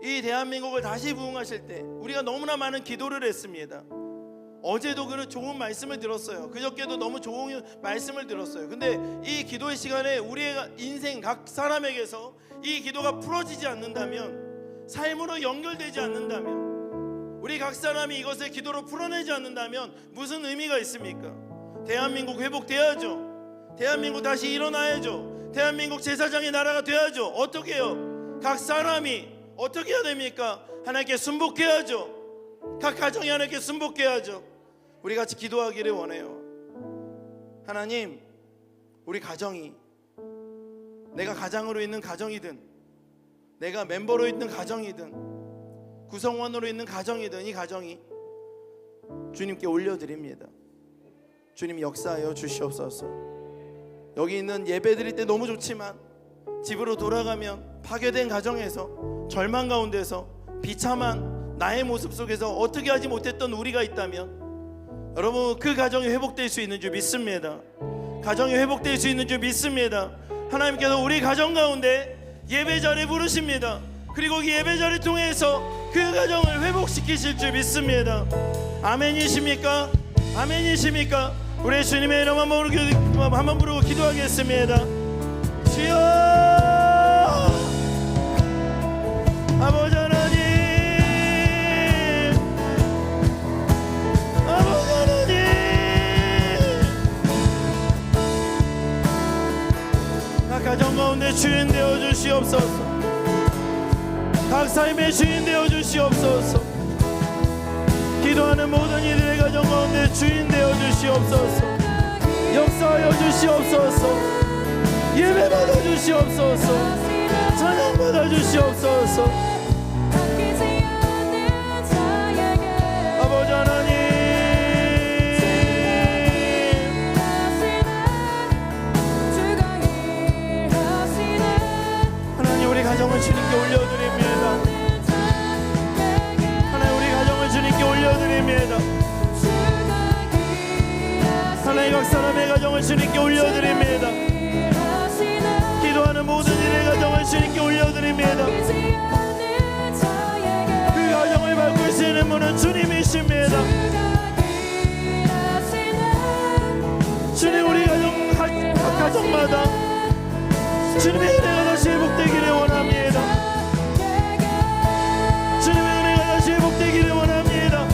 이 대한민국을 다시 부흥하실 때 우리가 너무나 많은 기도를 했습니다. 어제도 그런 좋은 말씀을 들었어요. 그저께도 너무 좋은 말씀을 들었어요. 근데 이 기도의 시간에 우리의 인생 각 사람에게서 이 기도가 풀어지지 않는다면, 삶으로 연결되지 않는다면, 우리 각 사람이 이것을 기도로 풀어내지 않는다면 무슨 의미가 있습니까? 대한민국 회복돼야죠. 대한민국 다시 일어나야죠. 대한민국 제사장의 나라가 돼야죠. 어떻게 해요? 각 사람이 어떻게 해야 됩니까? 하나님께 순복해야죠. 각 가정이 하나님께 순복해야죠. 우리 같이 기도하기를 원해요. 하나님, 우리 가정이, 내가 가장으로 있는 가정이든 내가 멤버로 있는 가정이든 구성원으로 있는 가정이든 이 가정이 주님께 올려드립니다. 주님 역사하여 주시옵소서. 여기 있는 예배 드릴 때 너무 좋지만 집으로 돌아가면 파괴된 가정에서, 절망 가운데서, 비참한 나의 모습 속에서 어떻게 하지 못했던 우리가 있다면 여러분 그 가정이 회복될 수 있는 줄 믿습니다. 가정이 회복될 수 있는 줄 믿습니다. 하나님께서 우리 가정 가운데 예배자를 부르십니다. 그리고 그 예배자를 통해서 그 가정을 회복시키실 줄 믿습니다. 아멘이십니까? 아멘이십니까? 우리 주님의 이름 한번 부르고 기도하겠습니다. 주여, 아버지 하나님, 아버지 하나님, 각 가정 가운데 주인 되어 주시옵소서. 각 삶의 주인 되어 주시옵소서. 기도하는 모든 이들의 가정 가운데 주인 되어 주시옵소서. 역사하여 주시옵소서. 예배 받아 주시옵소서. 찬양 받아 주시옵소서. 아버지 하나님, 가정을 주님께 올려드립니다. 하나님 우리 가정을 주님께 올려드립니다. 하나님 각 사람의 가정을 주님께 올려드립니다. 기도하는 모든 이의 가정을 주님께 올려드립니다. 그 가정을 바꾸시는 분은 주님이십니다. 주님 우리 가정마다 주님의 은혜가 다시 회복되기를 원합니다. 주님의 은혜가 다시 회복되기를 원합니다.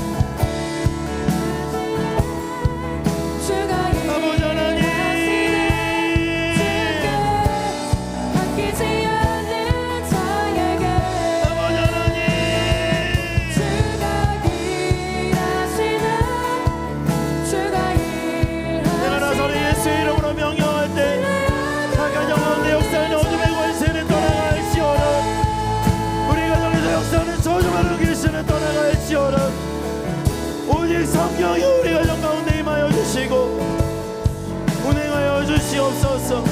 아버지 하나님, 아버지 하나님, 내가 나서는 예수의 이름으로 명령할 때 각 가정 가운데 역사하는 어둠의 권세는 떠나갈지어다. 우리 가정에서 역사하는 저주받은 귀신은 떠나갈지어다. 오직 성령이 우리 가정 가운데 임하여 주시고 운행하여 주시옵소서.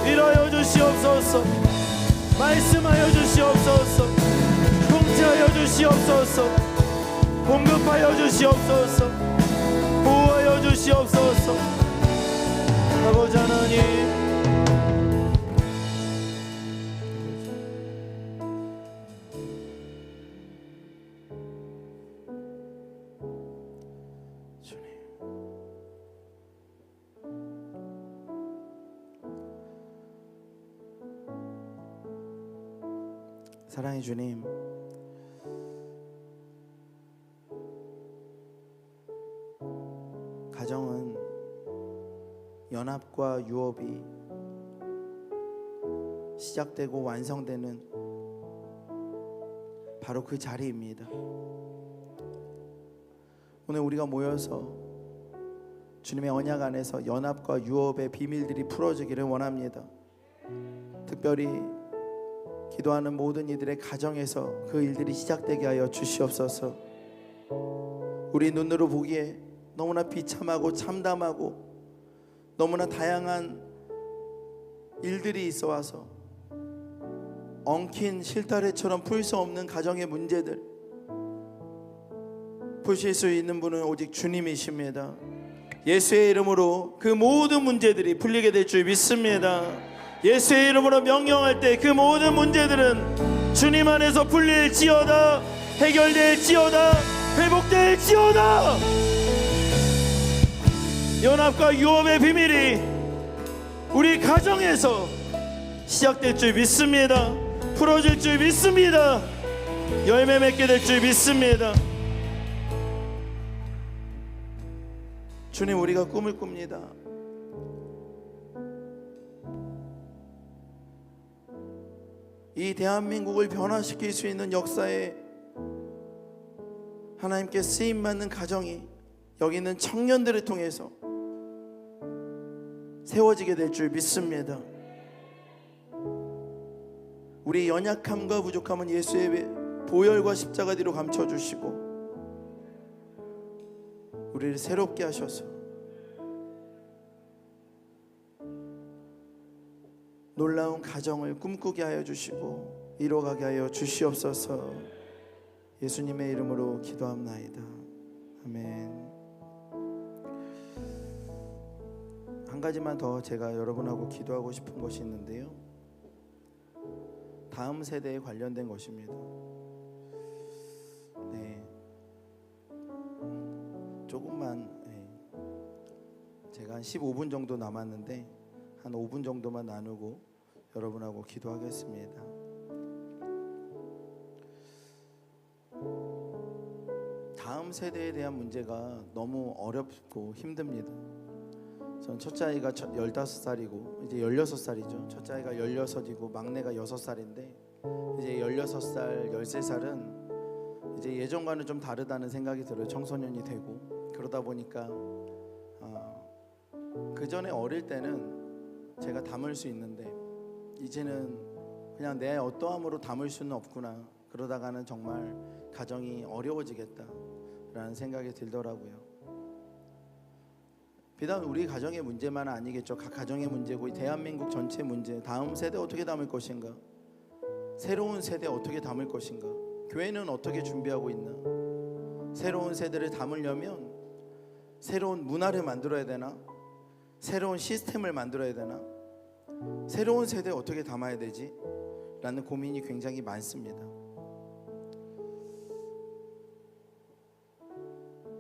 일하여 주시옵소서. 말씀하여 주시옵소서. 통치하여 주시옵소서. 공급하여 주시옵소서. 보호하여 주시옵소서. 아버지 하나님, 사랑의 주님, 가정은 연합과 유업이 시작되고 완성되는 바로 그 자리입니다. 오늘 우리가 모여서 주님의 언약 안에서 연합과 유업의 비밀들이 풀어지기를 원합니다. 특별히 기도하는 모든 이들의 가정에서 그 일들이 시작되게 하여 주시옵소서. 우리 눈으로 보기에 너무나 비참하고 참담하고 너무나 다양한 일들이 있어 와서 엉킨 실타래처럼 풀 수 없는 가정의 문제들, 푸실 수 있는 분은 오직 주님이십니다. 예수의 이름으로 그 모든 문제들이 풀리게 될 줄 믿습니다. 예수의 이름으로 명령할 때 그 모든 문제들은 주님 안에서 풀릴지어다, 해결될지어다, 회복될지어다. 연합과 유업의 비밀이 우리 가정에서 시작될 줄 믿습니다. 풀어질 줄 믿습니다. 열매 맺게 될 줄 믿습니다. 주님, 우리가 꿈을 꿉니다. 이 대한민국을 변화시킬 수 있는 역사에 하나님께 쓰임받는 가정이 여기 있는 청년들을 통해서 세워지게 될 줄 믿습니다. 우리 연약함과 부족함은 예수의 보혈과 십자가 뒤로 감춰주시고 우리를 새롭게 하셔서 놀라운 가정을 꿈꾸게 하여 주시고 이뤄가게 하여 주시옵소서. 예수님의 이름으로 기도합나이다. 아멘. 한 가지만 더 제가 여러분하고 기도하고 싶은 것이 있는데요, 다음 세대에 관련된 것입니다. 네, 조금만, 제가 한 15분 정도 남았는데 한 5분 정도만 나누고 여러분하고 기도하겠습니다. 다음 세대에 대한 문제가 너무 어렵고 힘듭니다. 전 첫째 아이가 15살이고 이제 16살이죠. 첫째 아이가 16이고 막내가 6살인데 이제 16살, 13살은 이제 예전과는 좀 다르다는 생각이 들어요. 청소년이 되고 그러다 보니까 그 전에 어릴 때는 제가 담을 수 있는데 이제는 그냥 내 어떠함으로 담을 수는 없구나. 그러다가는 정말 가정이 어려워지겠다라는 생각이 들더라고요. 비단 우리 가정의 문제만 아니겠죠. 각 가정의 문제고 대한민국 전체 문제, 다음 세대 어떻게 담을 것인가, 새로운 세대 어떻게 담을 것인가? 교회는 어떻게 준비하고 있나? 새로운 세대를 담으려면 새로운 문화를 만들어야 되나? 새로운 시스템을 만들어야 되나? 새로운 세대 어떻게 담아야 되지? 라는 고민이 굉장히 많습니다.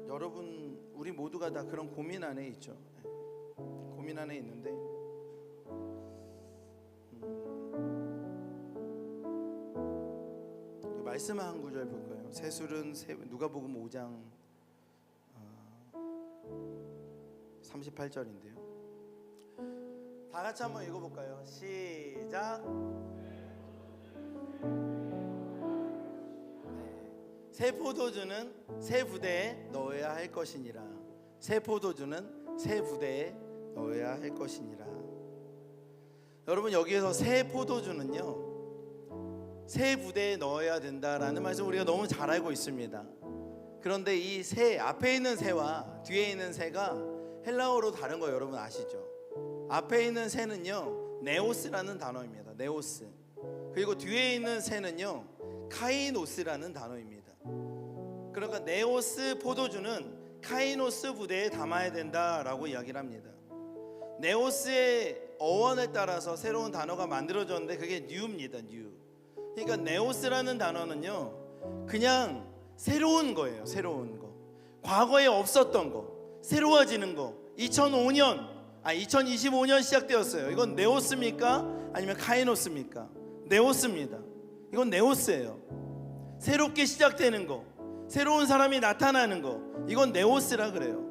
여러분, 우리 모두가 다 그런 고민 안에 있죠. 고민 안에 있는데 말씀 한 구절 볼까요? 새술은 누가복음 5장 38절인데요. 다 같이 한번 읽어볼까요? 시작. 새 포도주는 새 부대에 넣어야 할 것이니라. 새 포도주는 새 부대에 넣어야 할 것이니라. 여러분, 여기에서 새 포도주는요, 새 부대에 넣어야 된다라는 말씀 우리가 너무 잘 알고 있습니다. 그런데 이 새, 앞에 있는 새와 뒤에 있는 새가 헬라어로 다른 거 여러분 아시죠? 앞에 있는 새는요, 네오스라는 단어입니다. 네오스. 그리고 뒤에 있는 새는요, 카이노스라는 단어입니다. 그러니까 네오스 포도주는 카이노스 부대에 담아야 된다라고 이야기를 합니다. 네오스의 어원에 따라서 새로운 단어가 만들어졌는데 그게 뉴입니다. 뉴. 그러니까 네오스라는 단어는요, 그냥 새로운 거예요. 새로운 거. 과거에 없었던 거, 새로워지는 거. 2025년 시작되었어요. 이건 네오스입니까? 아니면 카이노스입니까? 네오스입니다. 이건 네오스예요. 새롭게 시작되는 거, 새로운 사람이 나타나는 거, 이건 네오스라 그래요.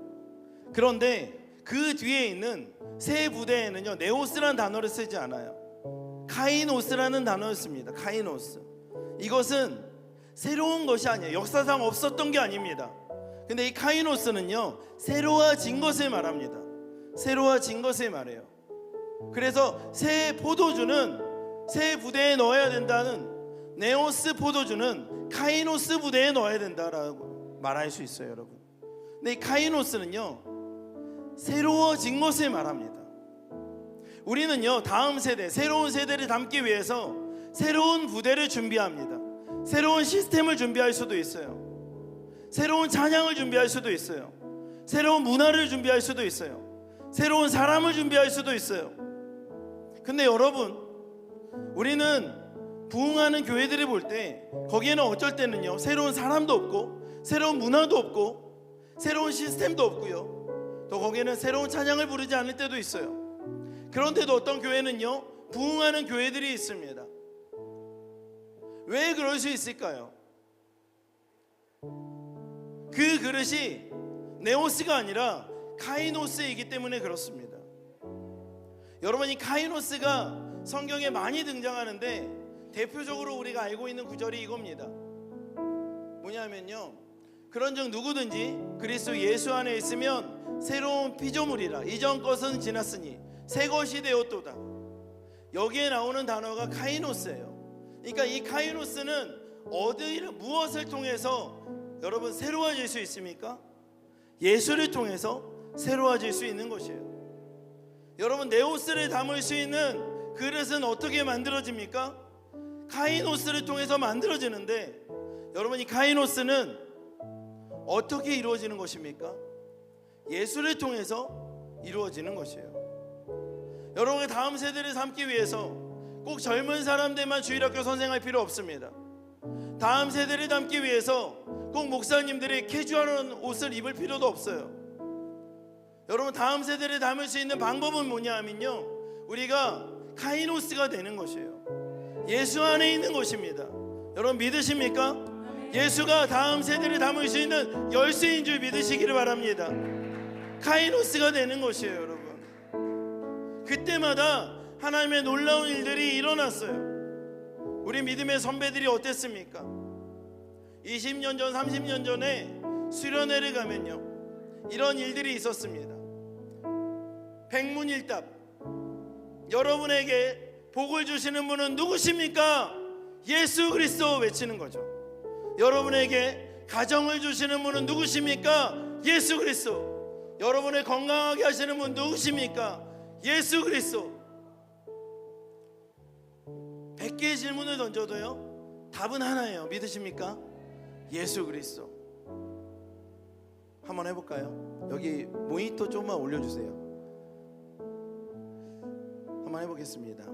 그런데 그 뒤에 있는 새 부대에는요, 네오스라는 단어를 쓰지 않아요. 카이노스라는 단어를 씁니다. 카이노스. 이것은 새로운 것이 아니에요. 역사상 없었던 게 아닙니다. 근데 이 카이노스는요, 새로워진 것을 말합니다. 새로워진 것을 말해요. 그래서 새 포도주는 새 부대에 넣어야 된다는, 네오스 포도주는 카이노스 부대에 넣어야 된다라고 말할 수 있어요, 여러분. 근데 이 카이노스는요, 새로워진 것을 말합니다. 우리는요, 다음 세대, 새로운 세대를 담기 위해서 새로운 부대를 준비합니다. 새로운 시스템을 준비할 수도 있어요. 새로운 찬양을 준비할 수도 있어요. 새로운 문화를 준비할 수도 있어요. 새로운 사람을 준비할 수도 있어요. 근데 여러분, 우리는 부흥하는 교회들을 볼 때 거기에는 어쩔 때는요, 새로운 사람도 없고 새로운 문화도 없고 새로운 시스템도 없고요, 또 거기에는 새로운 찬양을 부르지 않을 때도 있어요. 그런데도 어떤 교회는요, 부흥하는 교회들이 있습니다. 왜 그럴 수 있을까요? 그 그릇이 네오스가 아니라 카이노스이기 때문에 그렇습니다. 여러분, 이 카이노스가 성경에 많이 등장하는데 대표적으로 우리가 알고 있는 구절이 이겁니다. 뭐냐면요, 그런즉 누구든지 그리스도 예수 안에 있으면 새로운 피조물이라. 이전 것은 지났으니 새 것이 되었도다. 여기에 나오는 단어가 카이노스예요. 그러니까 이 카이노스는 무엇을 통해서 여러분 새로워질 수 있습니까? 예수를 통해서 새로워질 수 있는 것이에요. 여러분, 네오스를 담을 수 있는 그릇은 어떻게 만들어집니까? 카이노스를 통해서 만들어지는데, 여러분, 이 카이노스는 어떻게 이루어지는 것입니까? 예수를 통해서 이루어지는 것이에요. 여러분의 다음 세대를 삼기 위해서 꼭 젊은 사람들만 주일학교 선생할 필요 없습니다. 다음 세대를 담기 위해서 꼭 목사님들이 캐주얼한 옷을 입을 필요도 없어요. 여러분, 다음 세대를 담을 수 있는 방법은 뭐냐 하면요, 우리가 카이노스가 되는 것이에요. 예수 안에 있는 것입니다. 여러분, 믿으십니까? 예수가 다음 세대를 담을 수 있는 열쇠인 줄 믿으시기를 바랍니다. 카이노스가 되는 것이에요, 여러분. 그때마다 하나님의 놀라운 일들이 일어났어요. 우리 믿음의 선배들이 어땠습니까? 20년 전, 30년 전에 수련회를 가면요, 이런 일들이 있었습니다. 백문일답. 여러분에게 복을 주시는 분은 누구십니까? 예수 그리스도 외치는 거죠. 여러분에게 가정을 주시는 분은 누구십니까? 예수 그리스도. 여러분을 건강하게 하시는 분 누구십니까? 예수 그리스도. 10개의 질문을 던져도요 답은 하나예요. 믿으십니까? 예수 그리스도. 한번 해볼까요? 여기 모니터 조금만 올려주세요. 한번 해보겠습니다.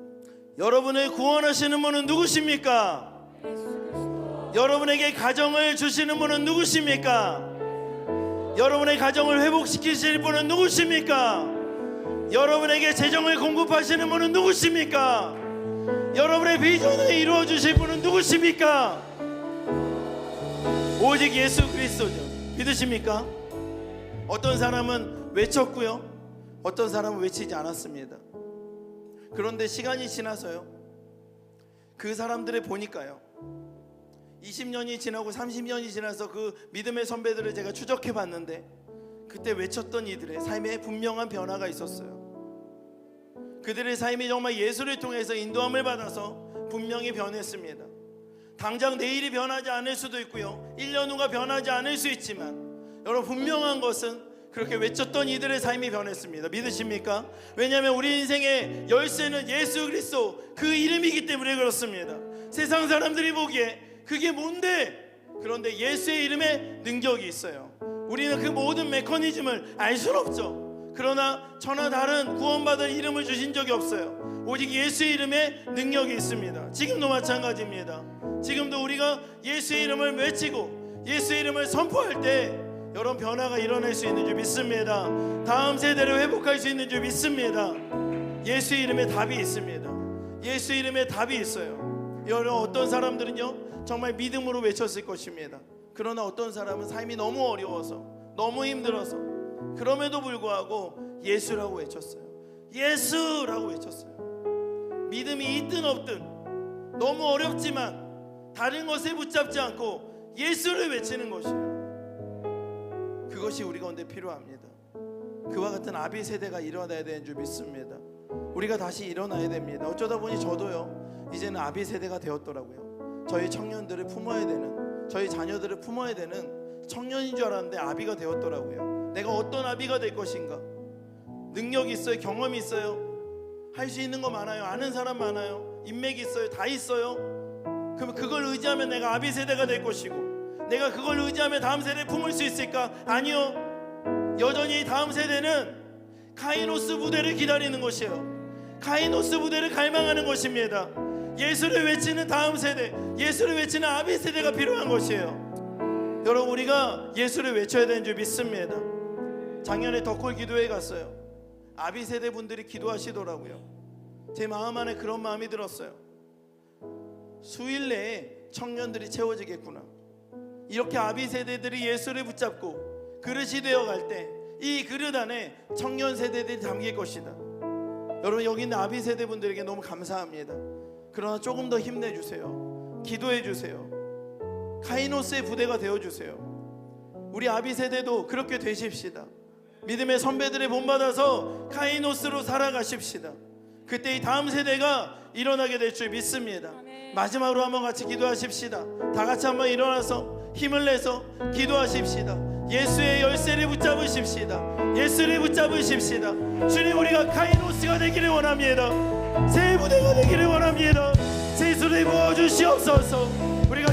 여러분을 구원하시는 분은 누구십니까? 여러분에게 가정을 주시는 분은 누구십니까? 여러분의 가정을 회복시키실 분은 누구십니까? 여러분에게 재정을 공급하시는 분은 누구십니까? 여러분의 비전을 이루어 주실 분은 누구십니까? 오직 예수 그리스도죠. 믿으십니까? 어떤 사람은 외쳤고요, 어떤 사람은 외치지 않았습니다. 그런데 시간이 지나서요, 그 사람들을 보니까요, 20년이 지나고 30년이 지나서 그 믿음의 선배들을 제가 추적해 봤는데, 그때 외쳤던 이들의 삶에 분명한 변화가 있었어요. 그들의 삶이 정말 예수를 통해서 인도함을 받아서 분명히 변했습니다. 당장 내일이 변하지 않을 수도 있고요, 1년 후가 변하지 않을 수 있지만, 여러분 분명한 것은 그렇게 외쳤던 이들의 삶이 변했습니다. 믿으십니까? 왜냐하면 우리 인생의 열쇠는 예수 그리스도 그 이름이기 때문에 그렇습니다. 세상 사람들이 보기에 그게 뭔데? 그런데 예수의 이름에 능력이 있어요. 우리는 그 모든 메커니즘을 알 수는 없죠. 그러나 저나 다른 구원받은 이름을 주신 적이 없어요. 오직 예수의 이름에 능력이 있습니다. 지금도 마찬가지입니다. 지금도 우리가 예수의 이름을 외치고 예수의 이름을 선포할 때 여러분 변화가 일어날 수 있는 줄 믿습니다. 다음 세대를 회복할 수 있는 줄 믿습니다. 예수의 이름에 답이 있습니다. 예수의 이름에 답이 있어요. 여러분 어떤 사람들은요 정말 믿음으로 외쳤을 것입니다. 그러나 어떤 사람은 삶이 너무 어려워서 너무 힘들어서 그럼에도 불구하고 예수라고 외쳤어요. 예수라고 외쳤어요. 믿음이 있든 없든 너무 어렵지만 다른 것에 붙잡지 않고 예수를 외치는 것이에요. 그것이 우리 가운데 필요합니다. 그와 같은 아비 세대가 일어나야 되는 줄 믿습니다. 우리가 다시 일어나야 됩니다. 어쩌다 보니 저도요 이제는 아비 세대가 되었더라고요. 저희 청년들을 품어야 되는, 저희 자녀들을 품어야 되는 청년인 줄 알았는데 아비가 되었더라고요. 내가 어떤 아비가 될 것인가? 능력이 있어요, 경험이 있어요, 할 수 있는 거 많아요, 아는 사람 많아요, 인맥이 있어요, 다 있어요. 그럼 그걸 의지하면 내가 아비 세대가 될 것이고, 내가 그걸 의지하면 다음 세대를 품을 수 있을까? 아니요. 여전히 다음 세대는 카이노스 부대를 기다리는 것이에요. 카이노스 부대를 갈망하는 것입니다. 예수를 외치는 다음 세대, 예수를 외치는 아비 세대가 필요한 것이에요. 여러분 우리가 예수를 외쳐야 되는 줄 믿습니다. 작년에 덕골 기도회 갔어요. 아비 세대 분들이 기도하시더라고요. 제 마음 안에 그런 마음이 들었어요. 수일 내에 청년들이 채워지겠구나. 이렇게 아비 세대들이 예수를 붙잡고 그릇이 되어갈 때 이 그릇 안에 청년 세대들이 담길 것이다. 여러분 여기 있는 아비 세대 분들에게 너무 감사합니다. 그러나 조금 더 힘내주세요. 기도해주세요. 카이노스의 부대가 되어주세요. 우리 아비 세대도 그렇게 되십시다. 믿음의 선배들의 본받아서 카이노스로 살아가십시다. 그때 이 다음 세대가 일어나게 될 줄 믿습니다. 아멘. 마지막으로 한번 같이 기도하십시다. 다 같이 한번 일어나서 힘을 내서 기도하십시다. 예수의 열쇠를 붙잡으십시다. 예수를 붙잡으십시다. 주님 우리가 카이노스가 되기를 원합니다. 새 부대가 되기를 원합니다. 새 손을 부어주시옵소서. 우리가